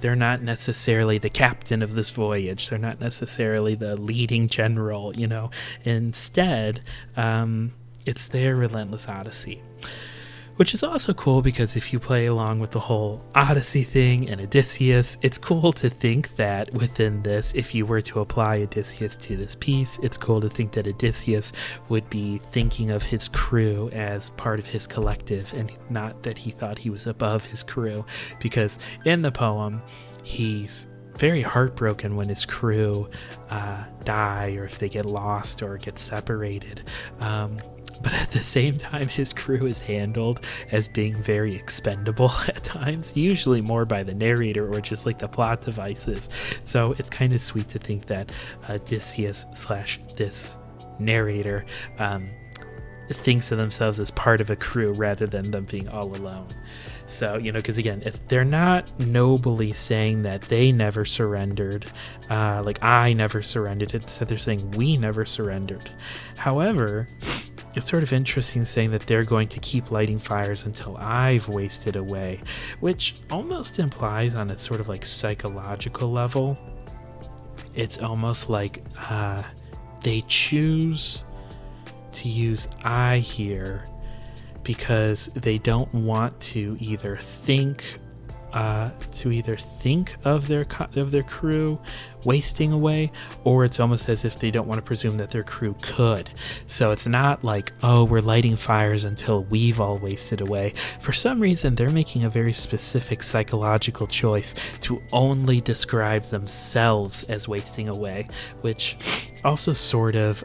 They're not necessarily the captain of this voyage. They're not necessarily the leading general, you know. Instead, it's their relentless odyssey. Which is also cool because if you play along with the whole Odyssey thing and Odysseus, it's cool to think that within this, if you were to apply Odysseus to this piece, it's cool to think that Odysseus would be thinking of his crew as part of his collective and not that he thought he was above his crew. Because in the poem, he's very heartbroken when his crew die or if they get lost or get separated. But at the same time, his crew is handled as being very expendable at times, usually more by the narrator or just like the plot devices. So it's kind of sweet to think that Odysseus / this narrator thinks of themselves as part of a crew rather than them being all alone. So, you know, because again, they're not nobly saying that they never surrendered, like I never surrendered. Instead, they're saying we never surrendered. However, it's sort of interesting saying that they're going to keep lighting fires until I've wasted away, which almost implies on a sort of like psychological level. It's almost like they choose to use I here because they don't want to either think of their crew wasting away, or it's almost as if they don't want to presume that their crew could. So it's not like, oh, we're lighting fires until we've all wasted away. For some reason, they're making a very specific psychological choice to only describe themselves as wasting away, which also sort of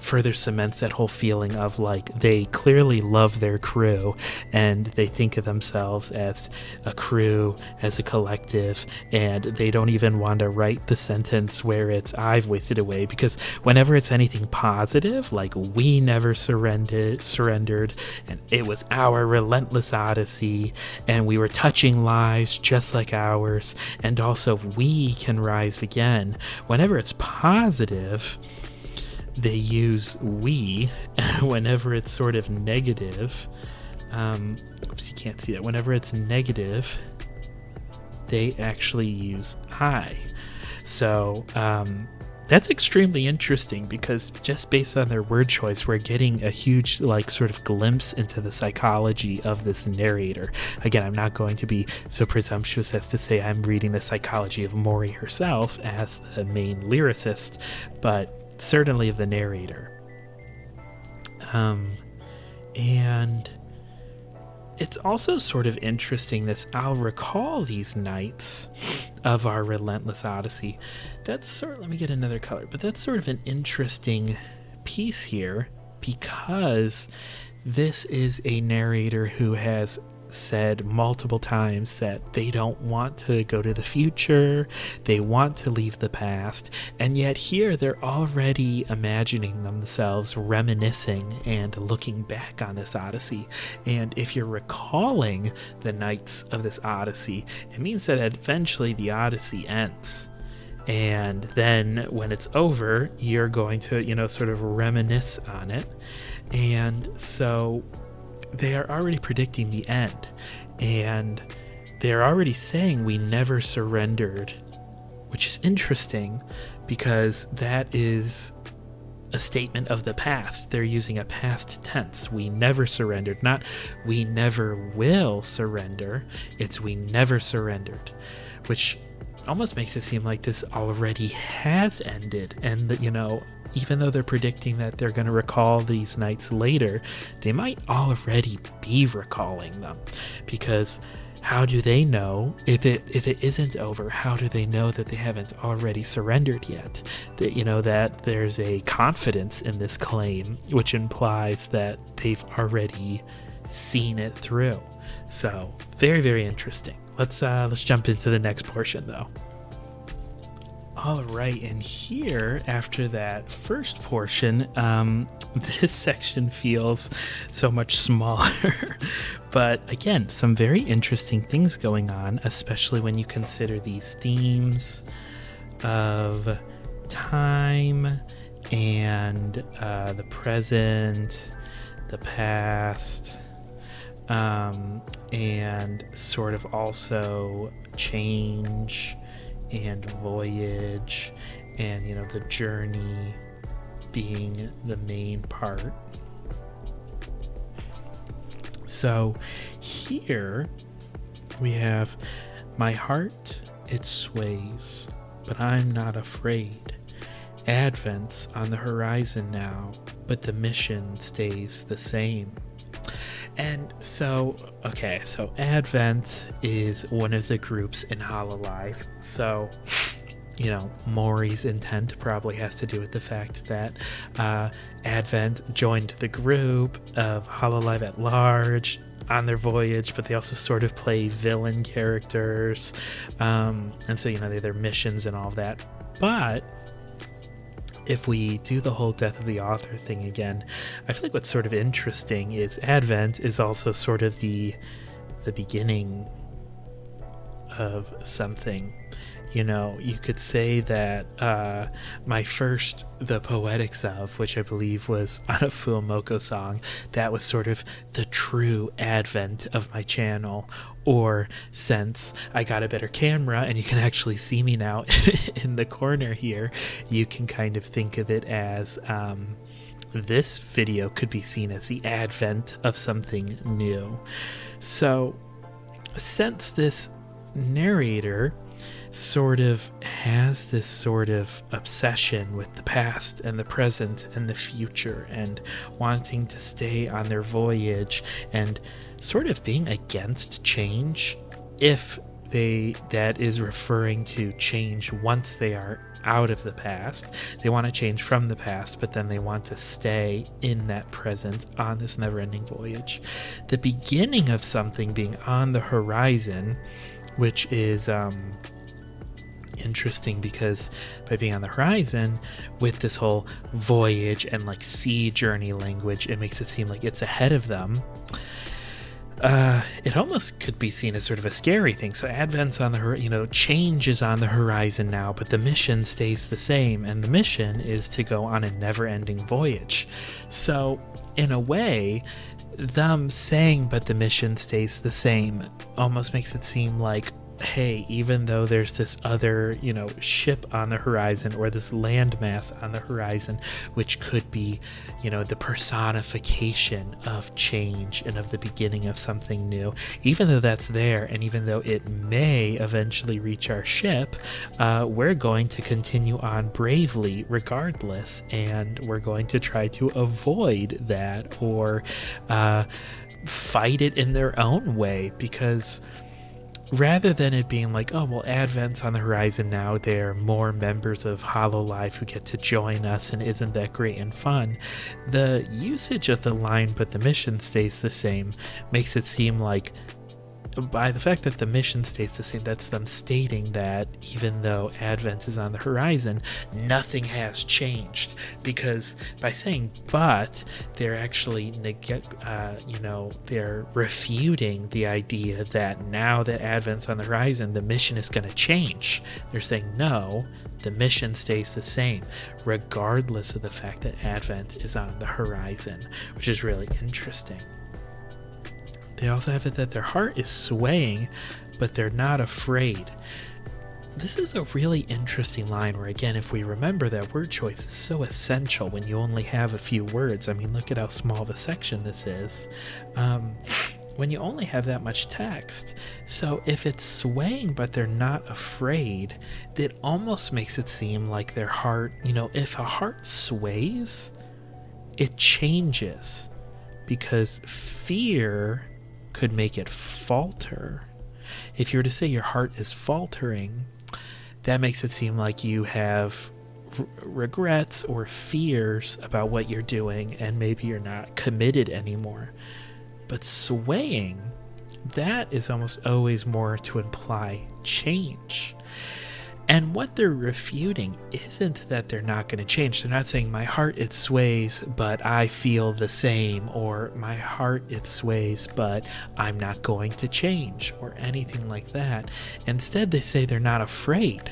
further cements that whole feeling of like they clearly love their crew and they think of themselves as a crew, as a collective, and they don't even want to write the sentence where it's I've wasted away, because whenever it's anything positive, like we never surrendered and it was our relentless odyssey and we were touching lives just like ours, and also we can rise again, whenever it's positive they use we. Whenever it's sort of negative, oops, you can't see that. Whenever it's negative, they actually use I. So that's extremely interesting because just based on their word choice, we're getting a huge like sort of glimpse into the psychology of this narrator. Again, I'm not going to be so presumptuous as to say I'm reading the psychology of Mori herself as the main lyricist, but certainly of the narrator. And it's also sort of interesting, this I'll recall these nights of our relentless odyssey. That's sort, let me get another color, but that's sort of an interesting piece here because this is a narrator who has said multiple times that they don't want to go to the future, they want to leave the past, and yet here they're already imagining themselves reminiscing and looking back on this odyssey. And if you're recalling the nights of this odyssey, it means that eventually the odyssey ends. And then when it's over, you're going to, you know, sort of reminisce on it. And so they are already predicting the end, and they're already saying we never surrendered, which is interesting because that is a statement of the past. They're using a past tense. We never surrendered, not we never will surrender. It's we never surrendered, which almost makes it seem like this already has ended, and that, you know, even though they're predicting that they're going to recall these nights later, they might already be recalling them, because how do they know if it isn't over? How do they know that they haven't already surrendered yet? That, you know, that there's a confidence in this claim, which implies that they've already seen it through. So very, very interesting. Let's jump into the next portion though. All right, and here, after that first portion, this section feels so much smaller. But again, some very interesting things going on, especially when you consider these themes of time and the present, the past, and sort of also change and voyage, and the journey being the main part. So here we have, my heart, it sways, but I'm not afraid. Advent's on the horizon now, but the mission stays the same. And so Advent is one of the groups in Hololive. So, Mori's intent probably has to do with the fact that Advent joined the group of Hololive at large on their voyage, but they also sort of play villain characters. And so, they have their missions and all of that. But if we do the whole death of the author thing again, I feel like what's sort of interesting is Advent is also sort of the beginning of something. You could say that the Poetics of, which I believe was on a Fuamoko song, that was sort of the true advent of my channel. Or since I got a better camera and you can actually see me now in the corner here, you can kind of think of it as this video could be seen as the advent of something new. So since this narrator sort of has this sort of obsession with the past and the present and the future, and wanting to stay on their voyage and sort of being against change, if that is referring to change once they are out of the past. They want to change from the past, but then they want to stay in that present on this never-ending voyage. The beginning of something being on the horizon, which is interesting because by being on the horizon with this whole voyage and like sea journey language, it makes it seem like it's ahead of them. It almost could be seen as sort of a scary thing. So Advent's on the change is on the horizon now, but the mission stays the same, and the mission is to go on a never-ending voyage. So in a way, them saying but the mission stays the same almost makes it seem like, hey, even though there's this other, ship on the horizon, or this landmass on the horizon, which could be, the personification of change and of the beginning of something new, even though that's there, and even though it may eventually reach our ship, we're going to continue on bravely regardless, and we're going to try to avoid that, or fight it in their own way, because rather than it being like, oh, well, Advent's on the horizon now, there are more members of Hololive who get to join us, and isn't that great and fun, the usage of the line, but the mission stays the same, makes it seem like, by the fact that the mission stays the same, that's them stating that even though Advent is on the horizon, nothing has changed. Because by saying but, they're actually they're refuting the idea that now that Advent's on the horizon, the mission is going to change. They're saying no, the mission stays the same, regardless of the fact that Advent is on the horizon, which is really interesting. They also have it that their heart is swaying, but they're not afraid. This is a really interesting line where, again, if we remember that word choice is so essential when you only have a few words. I mean, look at how small of a section this is. When you only have that much text. So if it's swaying, but they're not afraid, that almost makes it seem like their heart, if a heart sways, it changes, because fear could make it falter. If you were to say your heart is faltering, that makes it seem like you have regrets or fears about what you're doing, and maybe you're not committed anymore. But swaying, that is almost always more to imply change. And what they're refuting isn't that they're not going to change. They're not saying my heart, it sways, but I feel the same, or my heart, it sways, but I'm not going to change, or anything like that. Instead, they say they're not afraid.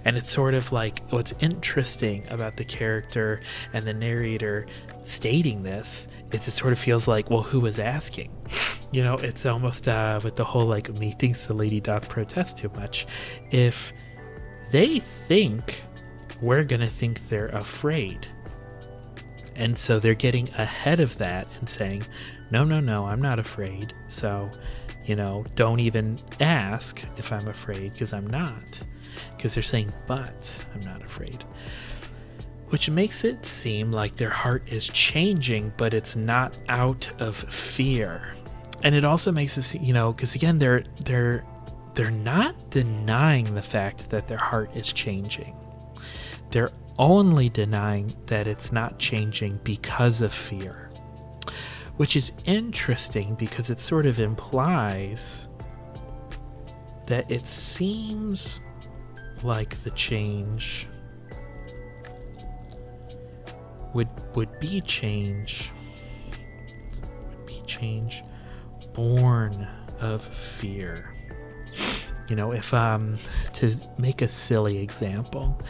And it's sort of like, what's interesting about the character and the narrator stating this is it sort of feels like, well, who was asking? it's almost with the whole like methinks the lady doth protest too much. If they think we're gonna think they're afraid, and so they're getting ahead of that and saying, no, I'm not afraid. So, don't even ask if I'm afraid, because I'm not. Because they're saying, but I'm not afraid. Which makes it seem like their heart is changing, but it's not out of fear. And it also makes it seem, because again, they're not denying the fact that their heart is changing. They're only denying that it's not changing because of fear. Which is interesting because it sort of implies that it seems like the change would be change born of fear. If to make a silly example,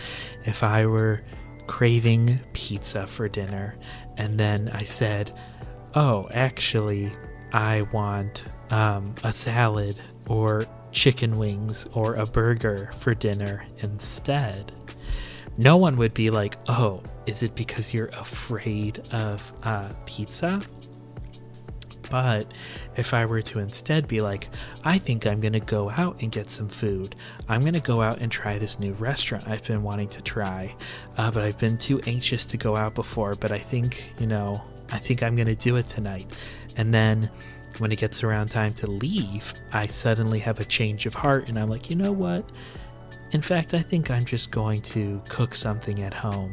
if I were craving pizza for dinner and then I said, oh, actually I want a salad or chicken wings or a burger for dinner instead, no one would be like, oh, is it because you're afraid of pizza? But if I were to instead be like, I think I'm going to go out and get some food. I'm going to go out and try this new restaurant I've been wanting to try. But I've been too anxious to go out before. But I think, I think I'm going to do it tonight. And then when it gets around time to leave, I suddenly have a change of heart. And I'm like, you know what? In fact, I think I'm just going to cook something at home.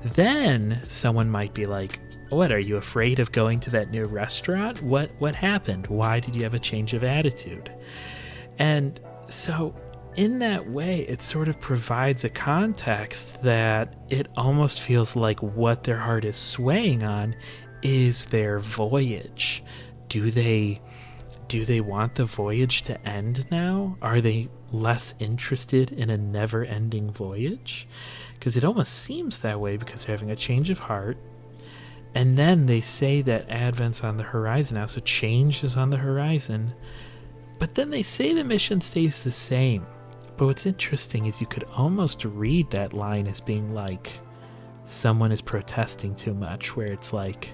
Then someone might be like, what, are you afraid of going to that new restaurant? What happened? Why did you have a change of attitude? And so in that way, it sort of provides a context that it almost feels like what their heart is swaying on is their voyage. Do they want the voyage to end now? Are they less interested in a never-ending voyage? Because it almost seems that way, because they're having a change of heart. And then they say that Advent's on the horizon now, so change is on the horizon. But then they say the mission stays the same. But what's interesting is you could almost read that line as being like someone is protesting too much, where it's like,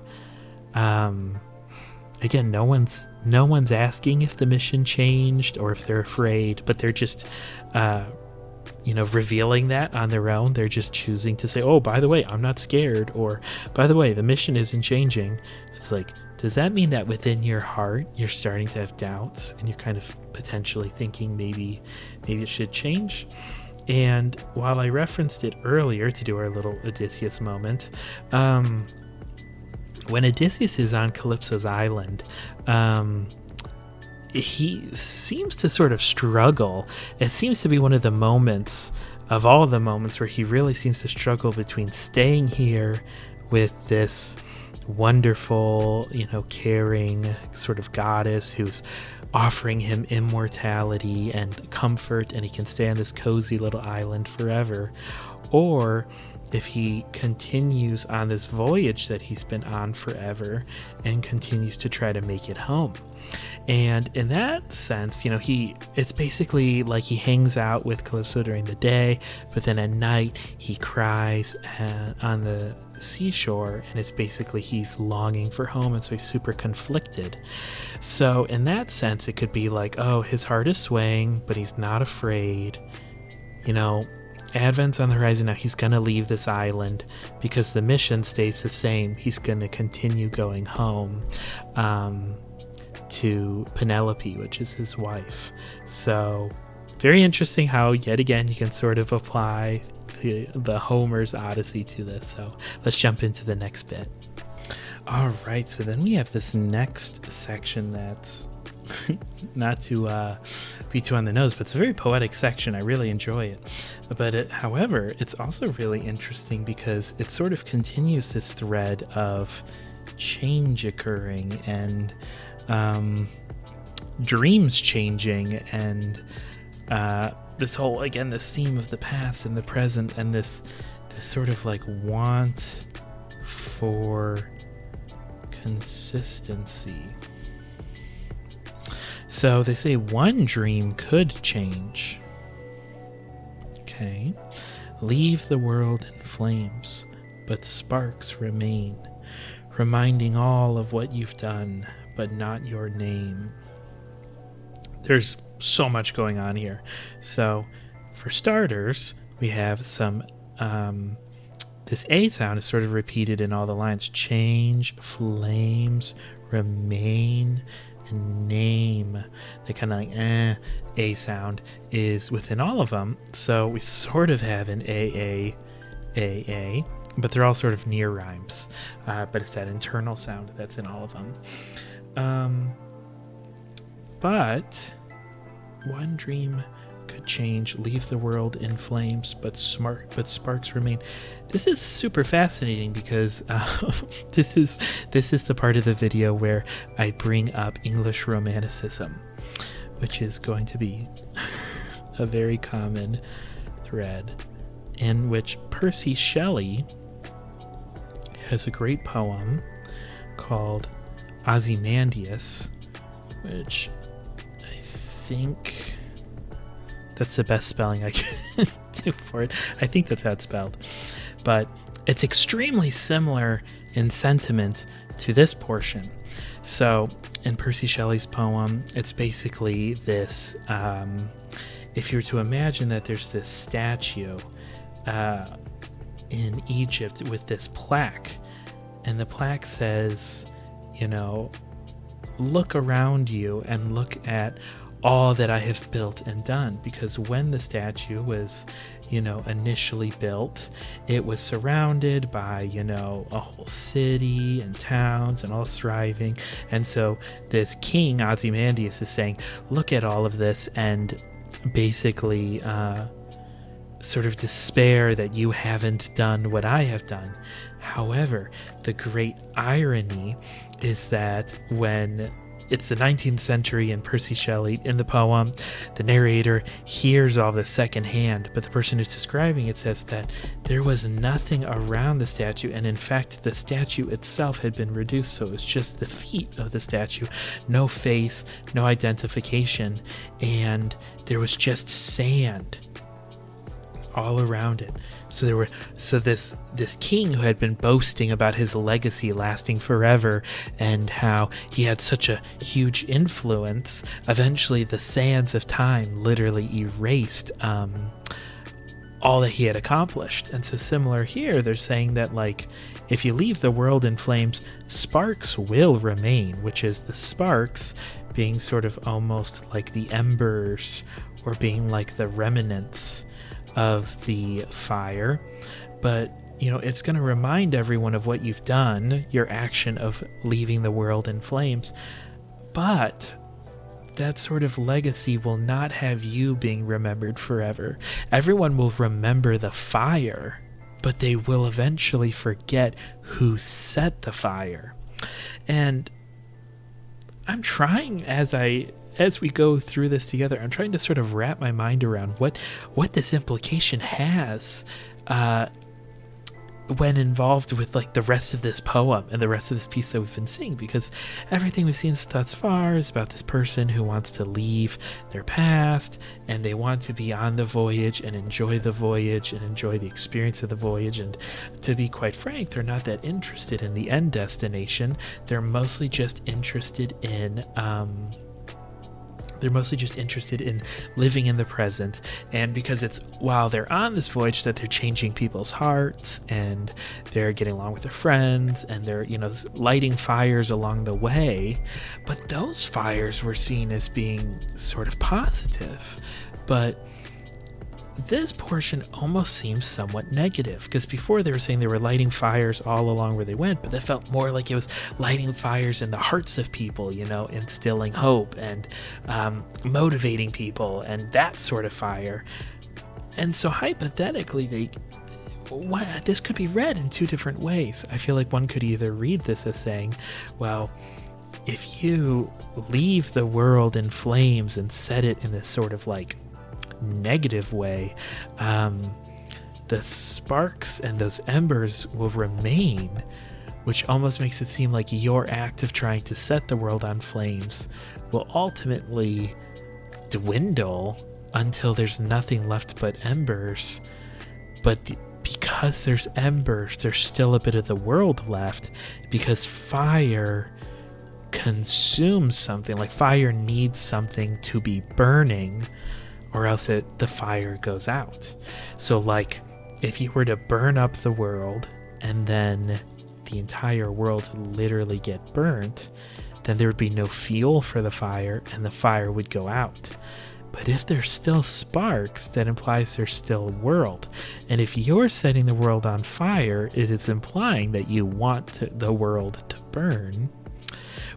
again, no one's asking if the mission changed or if they're afraid, but they're just revealing that on their own. They're just choosing to say, oh, by the way, I'm not scared, or by the way, the mission isn't changing. It's like, does that mean that within your heart you're starting to have doubts and you're kind of potentially thinking maybe it should change? And while I referenced it earlier to do our little Odysseus moment, when Odysseus is on Calypso's island, he seems to sort of struggle. It seems to be one of the moments of all the moments where he really seems to struggle between staying here with this wonderful, caring sort of goddess who's offering him immortality and comfort, and he can stay on this cozy little island forever, or if he continues on this voyage that he's been on forever and continues to try to make it home. And in that sense, it's basically like he hangs out with Calypso during the day, but then at night he cries on the seashore, and it's basically he's longing for home, and so he's super conflicted. So in that sense, it could be like, oh, his heart is swaying, but he's not afraid. Advent's on the horizon now. He's going to leave this island because the mission stays the same. He's going to continue going home to Penelope, which is his wife. So very interesting how, yet again, you can sort of apply the Homer's Odyssey to this. So let's jump into the next bit. All right, so then we have this next section that's not to be too on the nose, but it's a very poetic section. I really enjoy it. But however, it's also really interesting because it sort of continues this thread of change occurring and dreams changing, and this whole, again, this theme of the past and the present, and this sort of like want for consistency. So they say one dream could change. Okay. Leave the world in flames, but sparks remain, reminding all of what you've done, but not your name. There's so much going on here. So, for starters, we have some, this A sound is sort of repeated in all the lines. Change, flames, remain, and name. The kind of like A sound is within all of them. So we sort of have an A, but they're all sort of near rhymes. But it's that internal sound that's in all of them. But one dream could change, leave the world in flames, but sparks remain. This is super fascinating because this is the part of the video where I bring up English romanticism, which is going to be a very common thread, in which Percy Shelley has a great poem called Ozymandias, which I think that's the best spelling I can do for it. I think that's how it's spelled. But it's extremely similar in sentiment to this portion. So in Percy Shelley's poem, it's basically this, if you were to imagine that there's this statue in Egypt with this plaque, and the plaque says, look around you and look at all that I have built and done. Because when the statue was, initially built, it was surrounded by, a whole city and towns and all thriving. And so this king, Ozymandias, is saying, look at all of this and basically sort of despair that you haven't done what I have done. However, the great irony is that when it's the 19th century and Percy Shelley, in the poem, the narrator hears all this secondhand, but the person who's describing it says that there was nothing around the statue, and in fact the statue itself had been reduced, so it was just the feet of the statue, no face, no identification, and there was just sand all around it. So this king who had been boasting about his legacy lasting forever and how he had such a huge influence, eventually the sands of time literally erased all that he had accomplished. And so similar here, they're saying that if you leave the world in flames, sparks will remain, which is the sparks being sort of almost like the embers or being like the remnants of the fire. But it's going to remind everyone of what you've done, your action of leaving the world in flames, but that sort of legacy will not have you being remembered forever. Everyone will remember the fire, but they will eventually forget who set the fire. And I'm trying, as we go through this together, I'm trying to sort of wrap my mind around what this implication has when involved with the rest of this poem and the rest of this piece that we've been seeing, because everything we've seen thus far is about this person who wants to leave their past and they want to be on the voyage and enjoy the experience of the voyage. And to be quite frank, they're not that interested in the end destination. They're mostly just interested in living in the present. And because it's while they're on this voyage that they're changing people's hearts and they're getting along with their friends and they're lighting fires along the way, but those fires were seen as being sort of positive. But this portion almost seems somewhat negative, because before they were saying they were lighting fires all along where they went, but that felt more like it was lighting fires in the hearts of people, instilling hope and motivating people and that sort of fire. And so hypothetically, this could be read in two different ways. I feel like one could either read this as saying, well, if you leave the world in flames and set it in this sort of negative way, the sparks and those embers will remain, which almost makes it seem like your act of trying to set the world on flames will ultimately dwindle until there's nothing left but embers. But because there's embers, there's still a bit of the world left, because fire consumes something. Like, fire needs something to be burning, or else the fire goes out. So like, if you were to burn up the world and then the entire world literally get burnt, then there would be no fuel for the fire and the fire would go out. But if there's still sparks, that implies there's still a world. And if you're setting the world on fire, it is implying that you want the world to burn,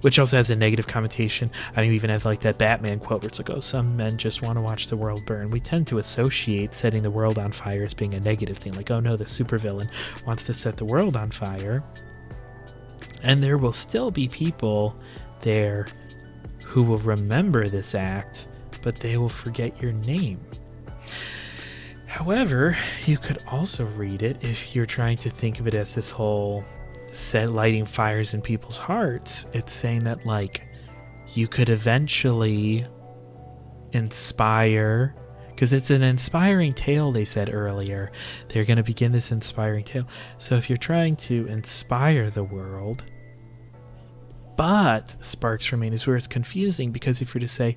which also has a negative connotation. I mean, we even have like that Batman quote where it's like, oh, some men just want to watch the world burn. We tend to associate setting the world on fire as being a negative thing. Like, oh no, the supervillain wants to set the world on fire. And there will still be people there who will remember this act, but they will forget your name. However, you could also read it if you're trying to think of it as this whole set lighting fires in people's hearts. It's saying that like you could eventually inspire, because it's an inspiring tale, they said earlier. They're going to begin this inspiring tale. So if you're trying to inspire the world, but sparks remain, is where it's confusing, because if you're to say,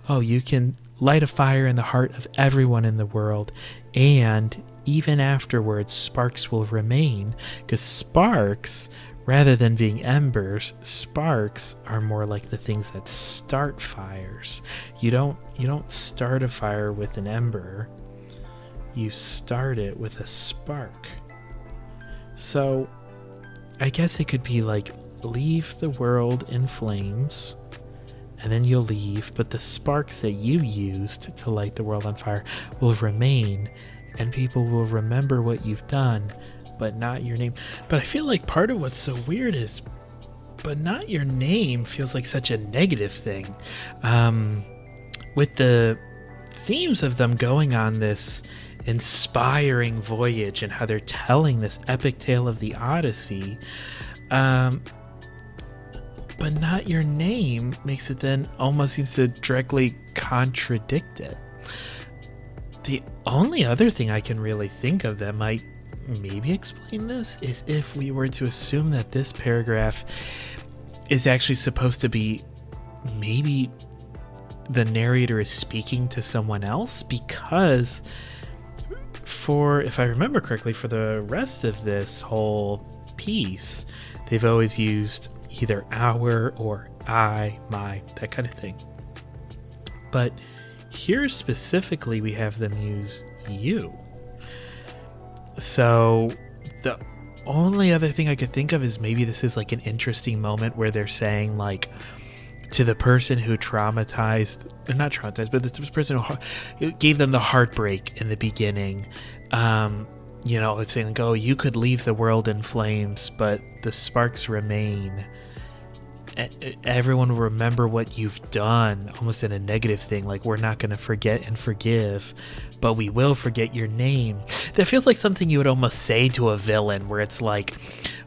oh, you can light a fire in the heart of everyone in the world, and even afterwards sparks will remain, because sparks, rather than being embers, sparks are more like the things that start fires. You don't start a fire with an ember, you start it with a spark. So I guess it could be like, leave the world in flames and then you'll leave, but the sparks that you used to light the world on fire will remain, and people will remember what you've done, but not your name. But I feel like part of what's so weird is, but not your name feels like such a negative thing. With the themes of them going on this inspiring voyage and how they're telling this epic tale of the Odyssey, but not your name makes it then almost seems to directly contradict it. The only other thing I can really think of that might maybe explain this is if we were to assume that this paragraph is actually supposed to be, maybe the narrator is speaking to someone else, because if I remember correctly, for the rest of this whole piece, they've always used either our or I, my, that kind of thing. But here specifically we have them use you. So the only other thing I could think of is maybe this is like an interesting moment where they're saying, like, to the person who traumatized, or not traumatized, but this person who gave them the heartbreak in the beginning, it's saying, like, oh, you could leave the world in flames, but the sparks remain. Everyone will remember what you've done, almost in a negative thing, like, we're not going to forget and forgive, but we will forget your name. That feels like something you would almost say to a villain, where it's like,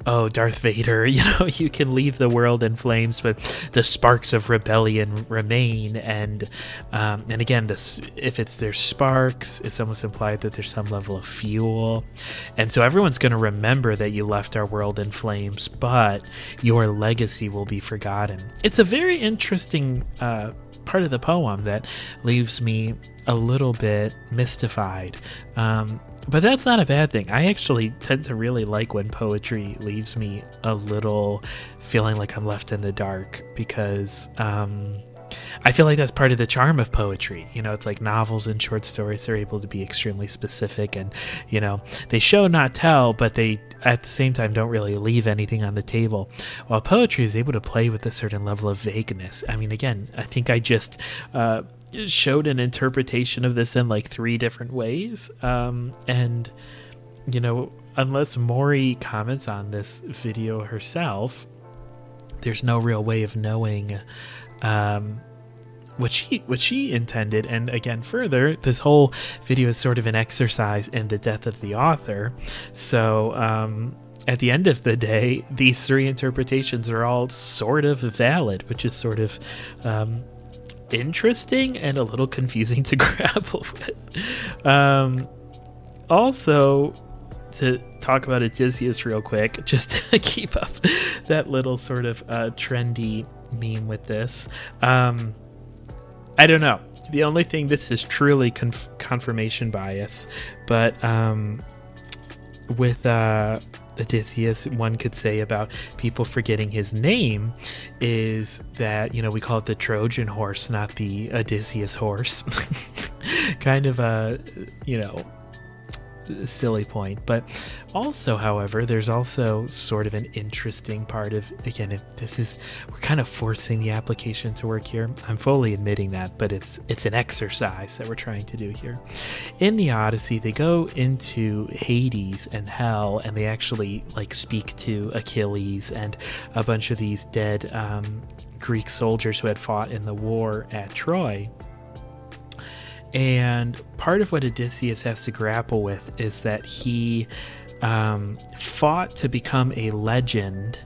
oh, Darth Vader, you can leave the world in flames, but the sparks of rebellion remain. And again, if there's sparks, it's almost implied that there's some level of fuel. And so everyone's going to remember that you left our world in flames, but your legacy will be forgotten. It's a very interesting part of the poem that leaves me a little bit mystified. But that's not a bad thing. I actually tend to really like when poetry leaves me a little feeling like I'm left in the dark, because I feel like that's part of the charm of poetry. It's like novels and short stories, they're able to be extremely specific, and they show not tell, but they at the same time don't really leave anything on the table, while poetry is able to play with a certain level of vagueness. I mean, again, I think I just showed an interpretation of this in like 3 different ways, and unless Mori comments on this video herself, there's no real way of knowing what she intended. And again, further, this whole video is sort of an exercise in the death of the author, so at the end of the day, these three interpretations are all sort of valid, which is sort of interesting and a little confusing to grapple with. Also, to talk about Odysseus real quick, just to keep up that little sort of trendy meme with this. I don't know. The only thing, this is truly confirmation bias, but with Odysseus, one could say about people forgetting his name is that, we call it the Trojan horse, not the Odysseus horse. Kind of a, silly point. But also, however, there's also sort of an interesting part of, again, we're kind of forcing the application to work here. I'm fully admitting that, but it's an exercise that we're trying to do here. In the Odyssey, they go into Hades and hell, and they actually speak to Achilles and a bunch of these dead Greek soldiers who had fought in the war at Troy. And part of what Odysseus has to grapple with is that he fought to become a legend,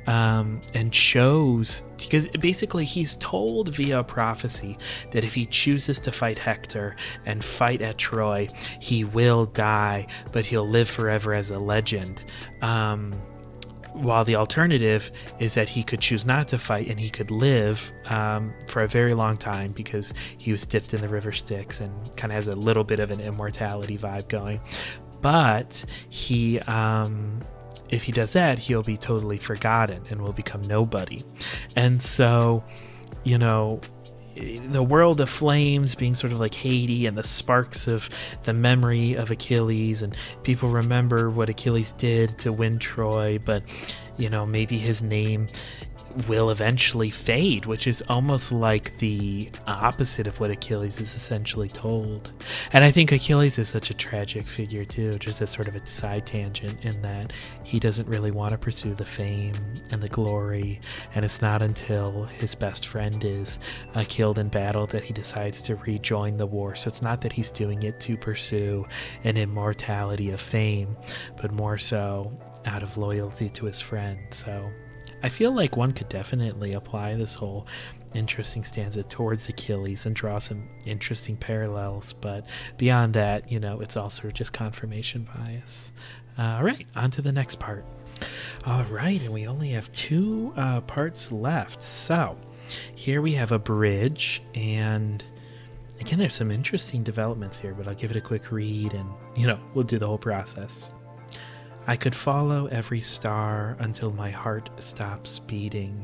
and chose, because basically he's told via prophecy that if he chooses to fight Hector and fight at Troy, he will die, but he'll live forever as a legend. While the alternative is that he could choose not to fight and he could live for a very long time, because he was dipped in the river Styx and kind of has a little bit of an immortality vibe going. But he, if he does that, he'll be totally forgotten and will become nobody. And so, the world of flames being sort of like Hades, and the sparks of the memory of Achilles, and people remember what Achilles did to win Troy, but maybe his name will eventually fade, which is almost like the opposite of what Achilles is essentially told. And I think Achilles is such a tragic figure too, just as sort of a side tangent, in that he doesn't really want to pursue the fame and the glory, and it's not until his best friend is killed in battle that he decides to rejoin the war. So it's not that he's doing it to pursue an immortality of fame, but more so out of loyalty to his friend. So I feel like one could definitely apply this whole interesting stanza towards Achilles and draw some interesting parallels, but beyond that, it's also just confirmation bias. All right, on to the next part. All right, and we only have two parts left. So here we have a bridge, and again, there's some interesting developments here, but I'll give it a quick read and, we'll do the whole process. I could follow every star until my heart stops beating.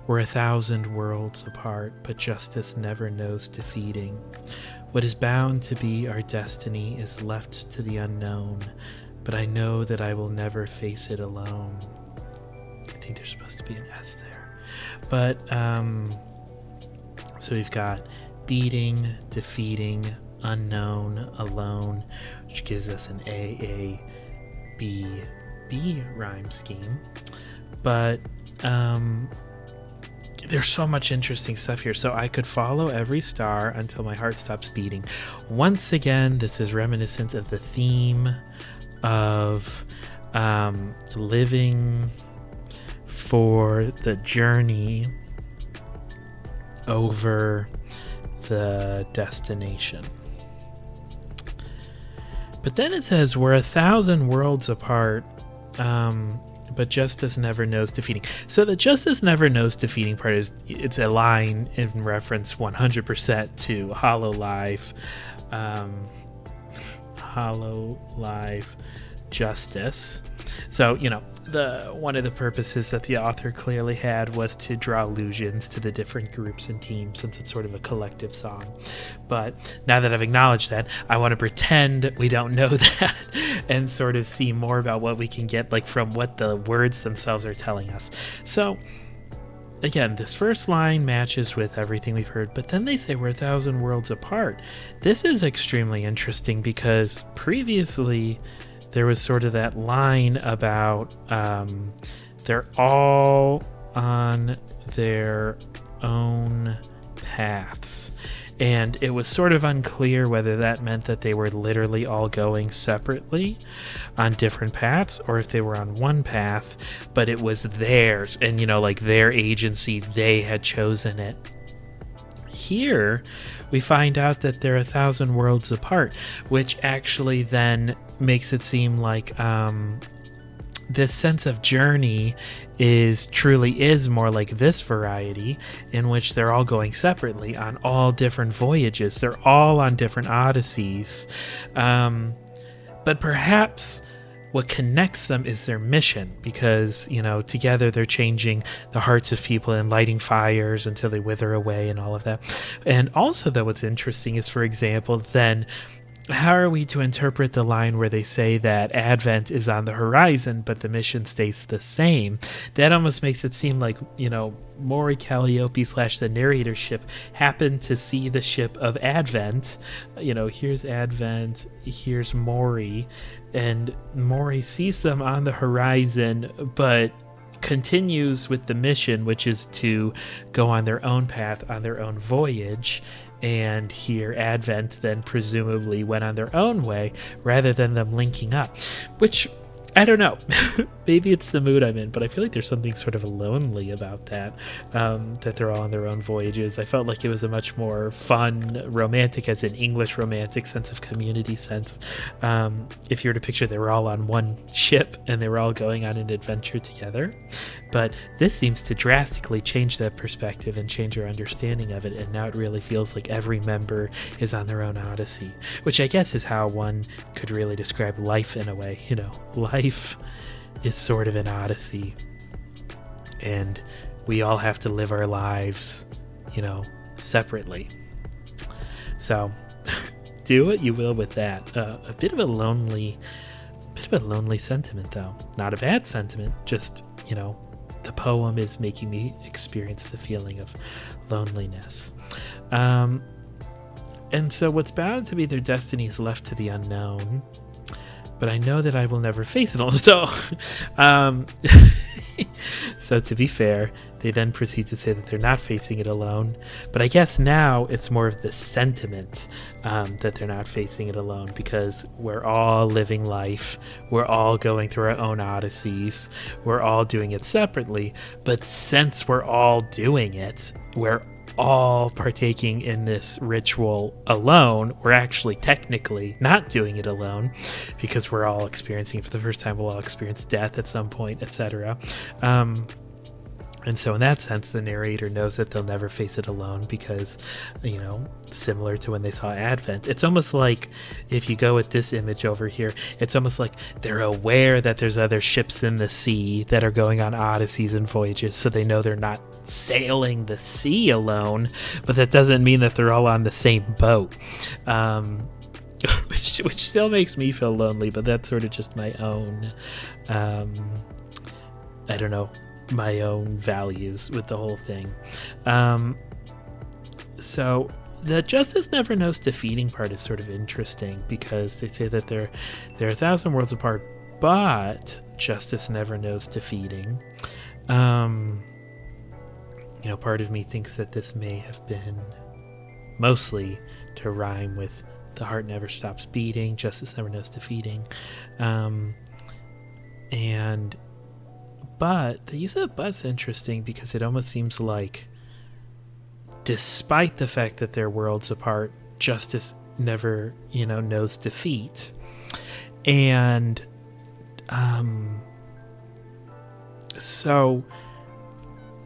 We're 1,000 worlds apart, but justice never knows defeating. What is bound to be our destiny is left to the unknown, but I know that I will never face it alone. I think there's supposed to be an S there. But, so we've got beating, defeating, unknown, alone, which gives us an A, B rhyme scheme. But there's so much interesting stuff here. So I could follow every star until my heart stops beating. Once again, this is reminiscent of the theme of living for the journey over the destination. But then it says, we're 1,000 worlds apart, but justice never knows defeating. So the justice never knows defeating part it's a line in reference 100% to Hololive, Hololive Justice. So, one of the purposes that the author clearly had was to draw allusions to the different groups and teams, since it's sort of a collective song. But now that I've acknowledged that, I want to pretend we don't know that and sort of see more about what we can get from what the words themselves are telling us. So again, this first line matches with everything we've heard, but then they say we're 1,000 worlds apart. This is extremely interesting because previously there was sort of that line about they're all on their own paths. And it was sort of unclear whether that meant that they were literally all going separately on different paths, or if they were on one path, but it was theirs, and like their agency, they had chosen it. Here we find out that they're 1,000 worlds apart, which actually then makes it seem like this sense of journey truly is more like this variety, in which they're all going separately on all different voyages. They're all on different Odysseys. But perhaps what connects them is their mission, because, together they're changing the hearts of people and lighting fires until they wither away and all of that. And also, though, what's interesting is, for example, then how are we to interpret the line where they say that Advent is on the horizon, but the mission stays the same? That almost makes it seem like, Mori Calliope / the narrator ship happened to see the ship of Advent. Here's Advent, here's Mori, and Mori sees them on the horizon, but continues with the mission, which is to go on their own path, on their own voyage. And here Advent then presumably went on their own way rather than them linking up, which, I don't know. Maybe it's the mood I'm in, but I feel like there's something sort of lonely about that, that they're all on their own voyages. I felt like it was a much more fun, romantic, as in English romantic sense of community sense. If you were to picture they were all on one ship and they were all going on an adventure together. But this seems to drastically change that perspective and change our understanding of it, and now it really feels like every member is on their own Odyssey, which I guess is how one could really describe life in a way. Life is sort of an Odyssey, and we all have to live our lives, separately. So do what you will with that. A bit of a lonely sentiment, though. Not a bad sentiment, just, the poem is making me experience the feeling of loneliness. And so what's bound to be their destiny is left to the unknown, but I know that I will never face it alone. So to be fair, they then proceed to say that they're not facing it alone. But I guess now it's more of the sentiment that they're not facing it alone, because we're all living life. We're all going through our own odysseys. We're all doing it separately. But since we're all doing it, we're all partaking in this ritual alone. We're actually technically not doing it alone, because we're all experiencing it for the first time. We'll all experience death at some point, etc. And so in that sense, the narrator knows that they'll never face it alone, because, similar to when they saw Advent, it's almost like, if you go with this image over here, it's almost like they're aware that there's other ships in the sea that are going on odysseys and voyages, so they know they're not sailing the sea alone, but that doesn't mean that they're all on the same boat. Which still makes me feel lonely, but that's sort of just my own, I don't know, my own values with the whole thing. So the justice never knows defeating part is sort of interesting, because they say that they're 1,000 worlds apart, but justice never knows defeating. Part of me thinks that this may have been mostly to rhyme with the heart never stops beating, justice never knows defeating. But the use of but's interesting, because it almost seems like, despite the fact that they're worlds apart, justice never, knows defeat. And so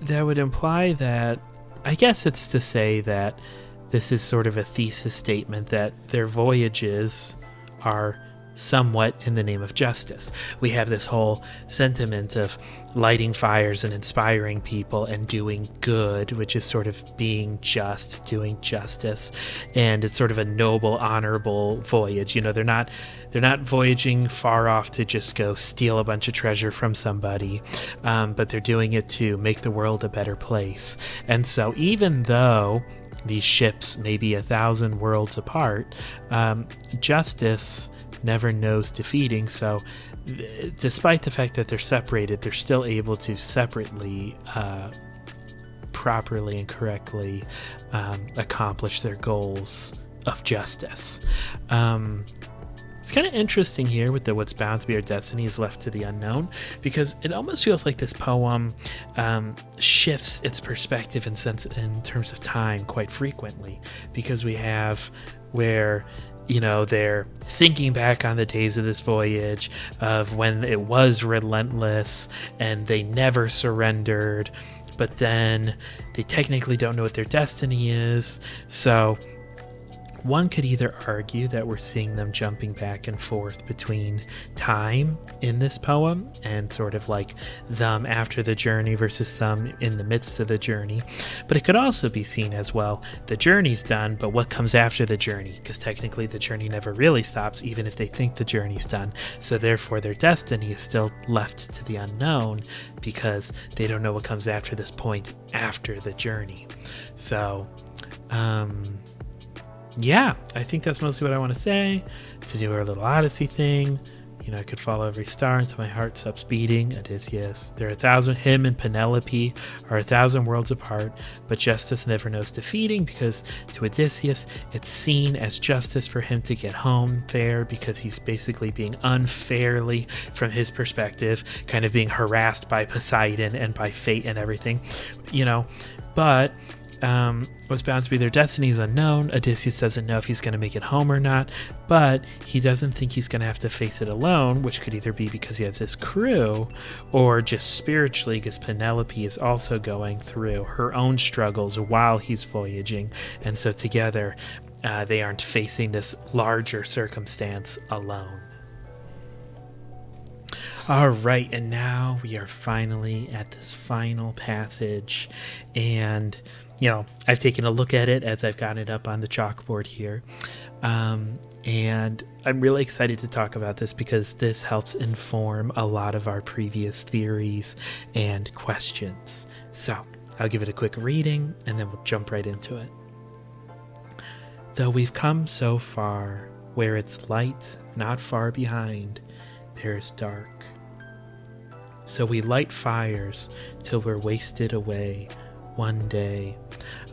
that would imply that, I guess it's to say that this is sort of a thesis statement that their voyages are somewhat in the name of justice. We have this whole sentiment of lighting fires and inspiring people and doing good, which is sort of being just, doing justice, and it's sort of a noble, honorable voyage. They're not voyaging far off to just go steal a bunch of treasure from somebody, but they're doing it to make the world a better place. And so even though these ships may be 1,000 worlds apart, justice never knows defeating. So despite the fact that they're separated, they're still able to separately properly and correctly accomplish their goals of justice. It's kind of interesting here with the what's bound to be our destiny is left to the unknown, because it almost feels like this poem shifts its perspective in terms of time quite frequently, because we have where they're thinking back on the days of this voyage of when it was relentless and they never surrendered, but then they technically don't know what their destiny is. So one could either argue that we're seeing them jumping back and forth between time in this poem and sort of like them after the journey versus them in the midst of the journey. But it could also be seen as, well, the journey's done, but what comes after the journey? Because technically the journey never really stops, even if they think the journey's done. So therefore their destiny is still left to the unknown, because they don't know what comes after this point after the journey. So, yeah, I think that's mostly what I want to say. To do our little Odyssey thing, I could follow every star until my heart stops beating. Odysseus, him and Penelope are 1,000 worlds apart, but justice never knows defeating, because to Odysseus, it's seen as justice for him to get home fair, because he's basically being unfairly, from his perspective, kind of being harassed by Poseidon and by fate and everything, but what's bound to be their destiny is unknown. Odysseus doesn't know if he's going to make it home or not, but he doesn't think he's going to have to face it alone, which could either be because he has his crew, or just spiritually, because Penelope is also going through her own struggles while he's voyaging, and so together they aren't facing this larger circumstance alone. All right, and now we are finally at this final passage, and I've taken a look at it as I've gotten it up on the chalkboard here, and I'm really excited to talk about this, because this helps inform a lot of our previous theories and questions. So I'll give it a quick reading, and then we'll jump right into it. Though we've come so far, where it's light, not far behind, there's dark. So we light fires till we're wasted away. One day,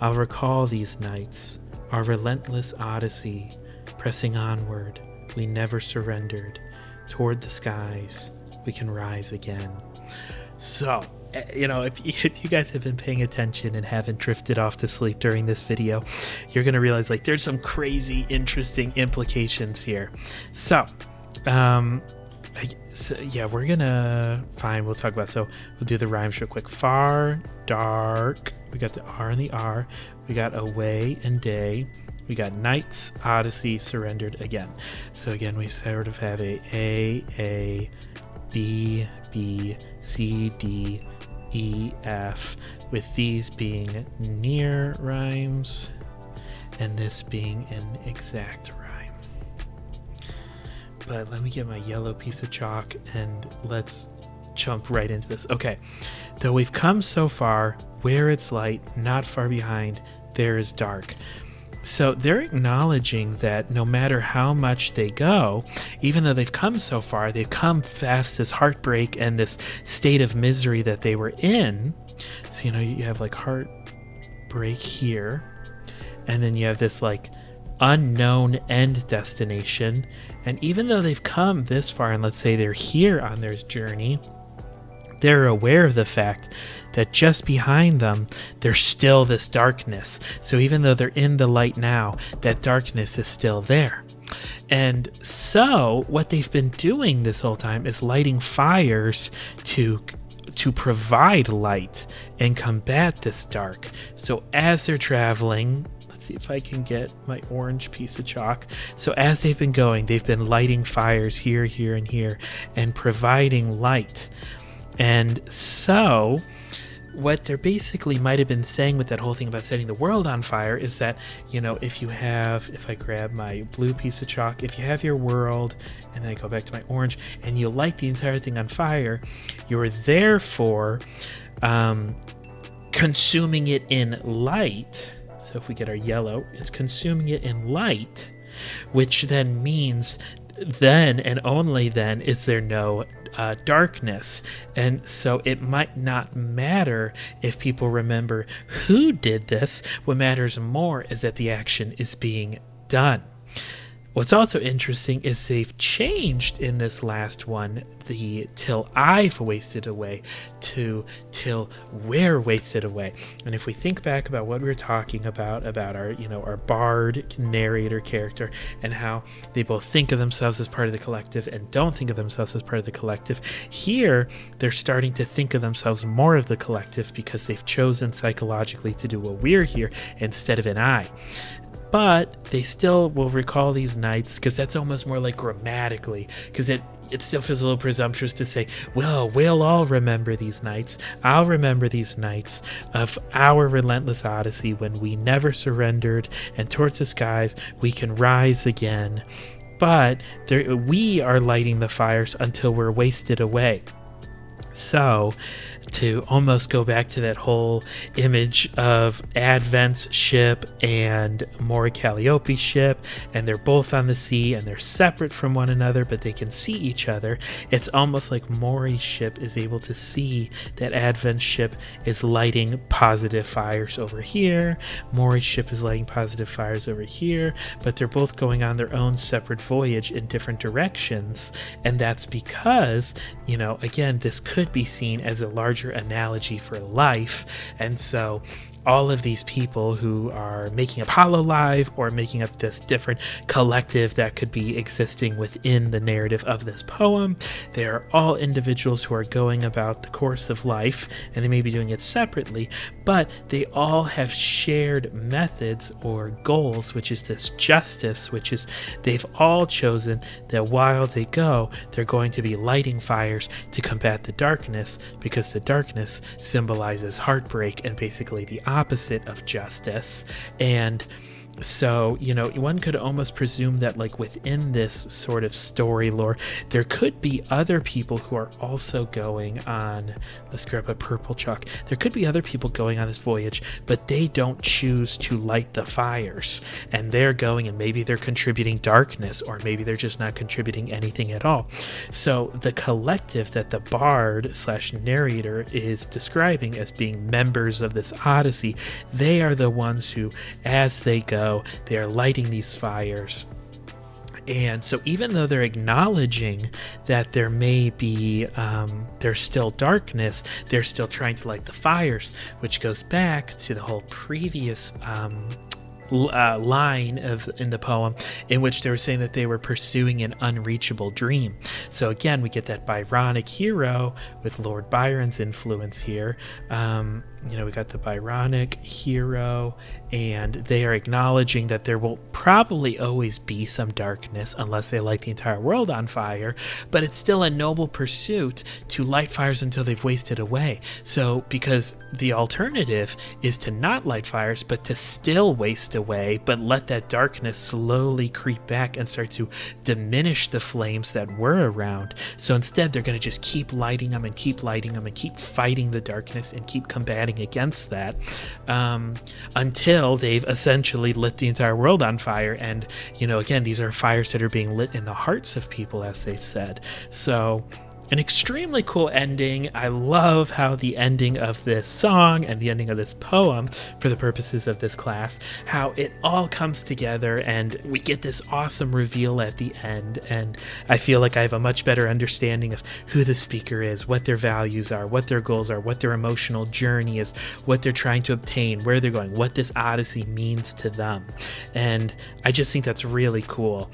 I'll recall these nights, our relentless Odyssey, pressing onward, we never surrendered. Toward the skies, we can rise again. So, if you guys have been paying attention and haven't drifted off to sleep during this video, you're going to realize there's some crazy, interesting implications here. So, we're gonna we'll talk about, so we'll do the rhymes real quick. Far, dark, we got the R and the R, we got away and day, we got nights, Odyssey, surrendered again. So again, we sort of have A, B, C, D, E, F, with these being near rhymes and this being an exact rhyme. But let me get my yellow piece of chalk and let's jump right into this. Okay, though we've come so far, where it's light, not far behind, there is dark. So they're acknowledging that no matter how much they go, even though they've come so far, they've come past this heartbreak and this state of misery that they were in. So, you have heartbreak here, and then you have this unknown end destination. And even though they've come this far, and let's say they're here on their journey, they're aware of the fact that just behind them, there's still this darkness. So even though they're in the light now, that darkness is still there. And so what they've been doing this whole time is lighting fires to provide light and combat this dark. So as they're traveling, see if I can get my orange piece of chalk. So as they've been going, they've been lighting fires here, here, and here, and providing light. And so what they're basically might have been saying with that whole thing about setting the world on fire is that, if I grab my blue piece of chalk, if you have your world, and then I go back to my orange, and you light the entire thing on fire, you're therefore consuming it in light. So if we get our yellow, it's consuming it in light, which then means then and only then is there no darkness. And so it might not matter if people remember who did this. What matters more is that the action is being done. What's also interesting is they've changed in this last one the till I've wasted away to till we're wasted away. And if we think back about what we were talking about our, our bard narrator character and how they both think of themselves as part of the collective and don't think of themselves as part of the collective, here they're starting to think of themselves more of the collective because they've chosen psychologically to do a we're here instead of an I. But they still will recall these nights because that's almost more like grammatically, because it still feels a little presumptuous to say, well, we'll all remember these nights. I'll remember these nights of our relentless odyssey when we never surrendered, and towards the skies we can rise again. But we are lighting the fires until we're wasted away. So, to almost go back to that whole image of Advent's ship and Mori Calliope's ship, and they're both on the sea and they're separate from one another, but they can see each other. It's almost like Mori's ship is able to see that Advent's ship is lighting positive fires over here. Mori's ship is lighting positive fires over here, but they're both going on their own separate voyage in different directions. And that's because, again, this could be seen as a larger analogy for life. And so all of these people who are making up Hololive or making up this different collective that could be existing within the narrative of this poem, they are all individuals who are going about the course of life, and they may be doing it separately, but they all have shared methods or goals, which is this justice, which is they've all chosen that while they go, they're going to be lighting fires to combat the darkness, because the darkness symbolizes heartbreak and basically the opposite of justice. And so, one could almost presume that, like, within this sort of story lore, there could be other people who are also going on, let's grab a purple chalk, there could be other people going on this voyage, but they don't choose to light the fires, and they're going, and maybe they're contributing darkness, or maybe they're just not contributing anything at all. So the collective that the bard / narrator is describing as being members of this odyssey, they are the ones who, as they go, they are lighting these fires. And so even though they're acknowledging that there may be there's still darkness, they're still trying to light the fires, which goes back to the whole previous line in the poem in which they were saying that they were pursuing an unreachable dream. So again, we get that Byronic hero with Lord Byron's influence here. We got the Byronic hero, and they are acknowledging that there will probably always be some darkness unless they light the entire world on fire, but it's still a noble pursuit to light fires until they've wasted away. So because the alternative is to not light fires, but to still waste away, but let that darkness slowly creep back and start to diminish the flames that were around. So instead, they're going to just keep lighting them and keep lighting them and keep fighting the darkness and keep combating against that until they've essentially lit the entire world on fire. And, again, these are fires that are being lit in the hearts of people, as they've said. So an extremely cool ending. I love how the ending of this song and the ending of this poem, for the purposes of this class, how it all comes together and we get this awesome reveal at the end. And I feel like I have a much better understanding of who the speaker is, what their values are, what their goals are, what their emotional journey is, what they're trying to obtain, where they're going, what this odyssey means to them. And I just think that's really cool.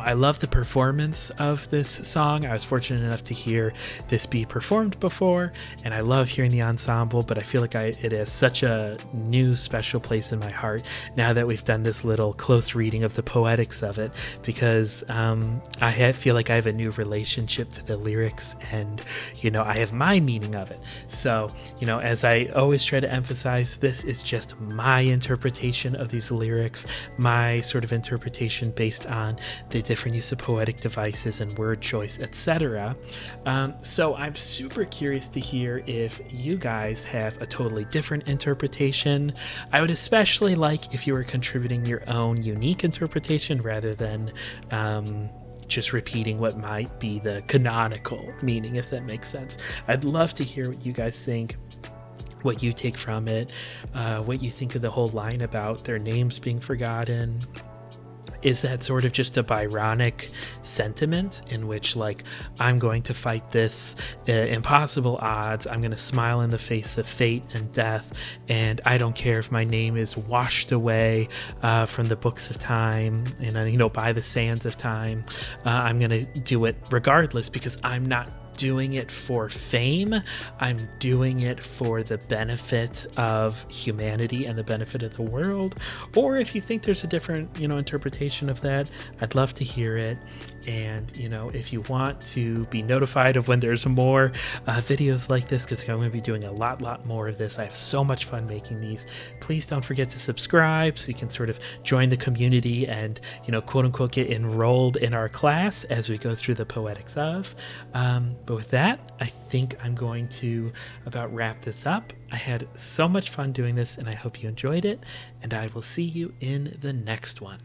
I love the performance of this song. I was fortunate enough to hear this be performed before, and I love hearing the ensemble, but I feel like it has such a new special place in my heart now that we've done this little close reading of the poetics of it, because feel like I have a new relationship to the lyrics, and, I have my meaning of it. So, as I always try to emphasize, this is just my interpretation of these lyrics, my sort of interpretation based on the different use of poetic devices and word choice, etc. So I'm super curious to hear if you guys have a totally different interpretation. I would especially like if you were contributing your own unique interpretation rather than just repeating what might be the canonical meaning, if that makes sense. I'd love to hear what you guys think, what you take from it, what you think of the whole line about their names being forgotten. Is that sort of just a Byronic sentiment in which, like, I'm going to fight this impossible odds, I'm going to smile in the face of fate and death, and I don't care if my name is washed away from the books of time and, by the sands of time. I'm going to do it regardless because I'm not doing it for fame. I'm doing it for the benefit of humanity and the benefit of the world. Or if you think there's a different, interpretation of that, I'd love to hear it. And, if you want to be notified of when there's more videos like this, because I'm going to be doing a lot more of this. I have so much fun making these. Please don't forget to subscribe so you can sort of join the community and, quote unquote, get enrolled in our class as we go through the Poetics of. But with that, I think I'm going to about wrap this up. I had so much fun doing this, and I hope you enjoyed it, and I will see you in the next one.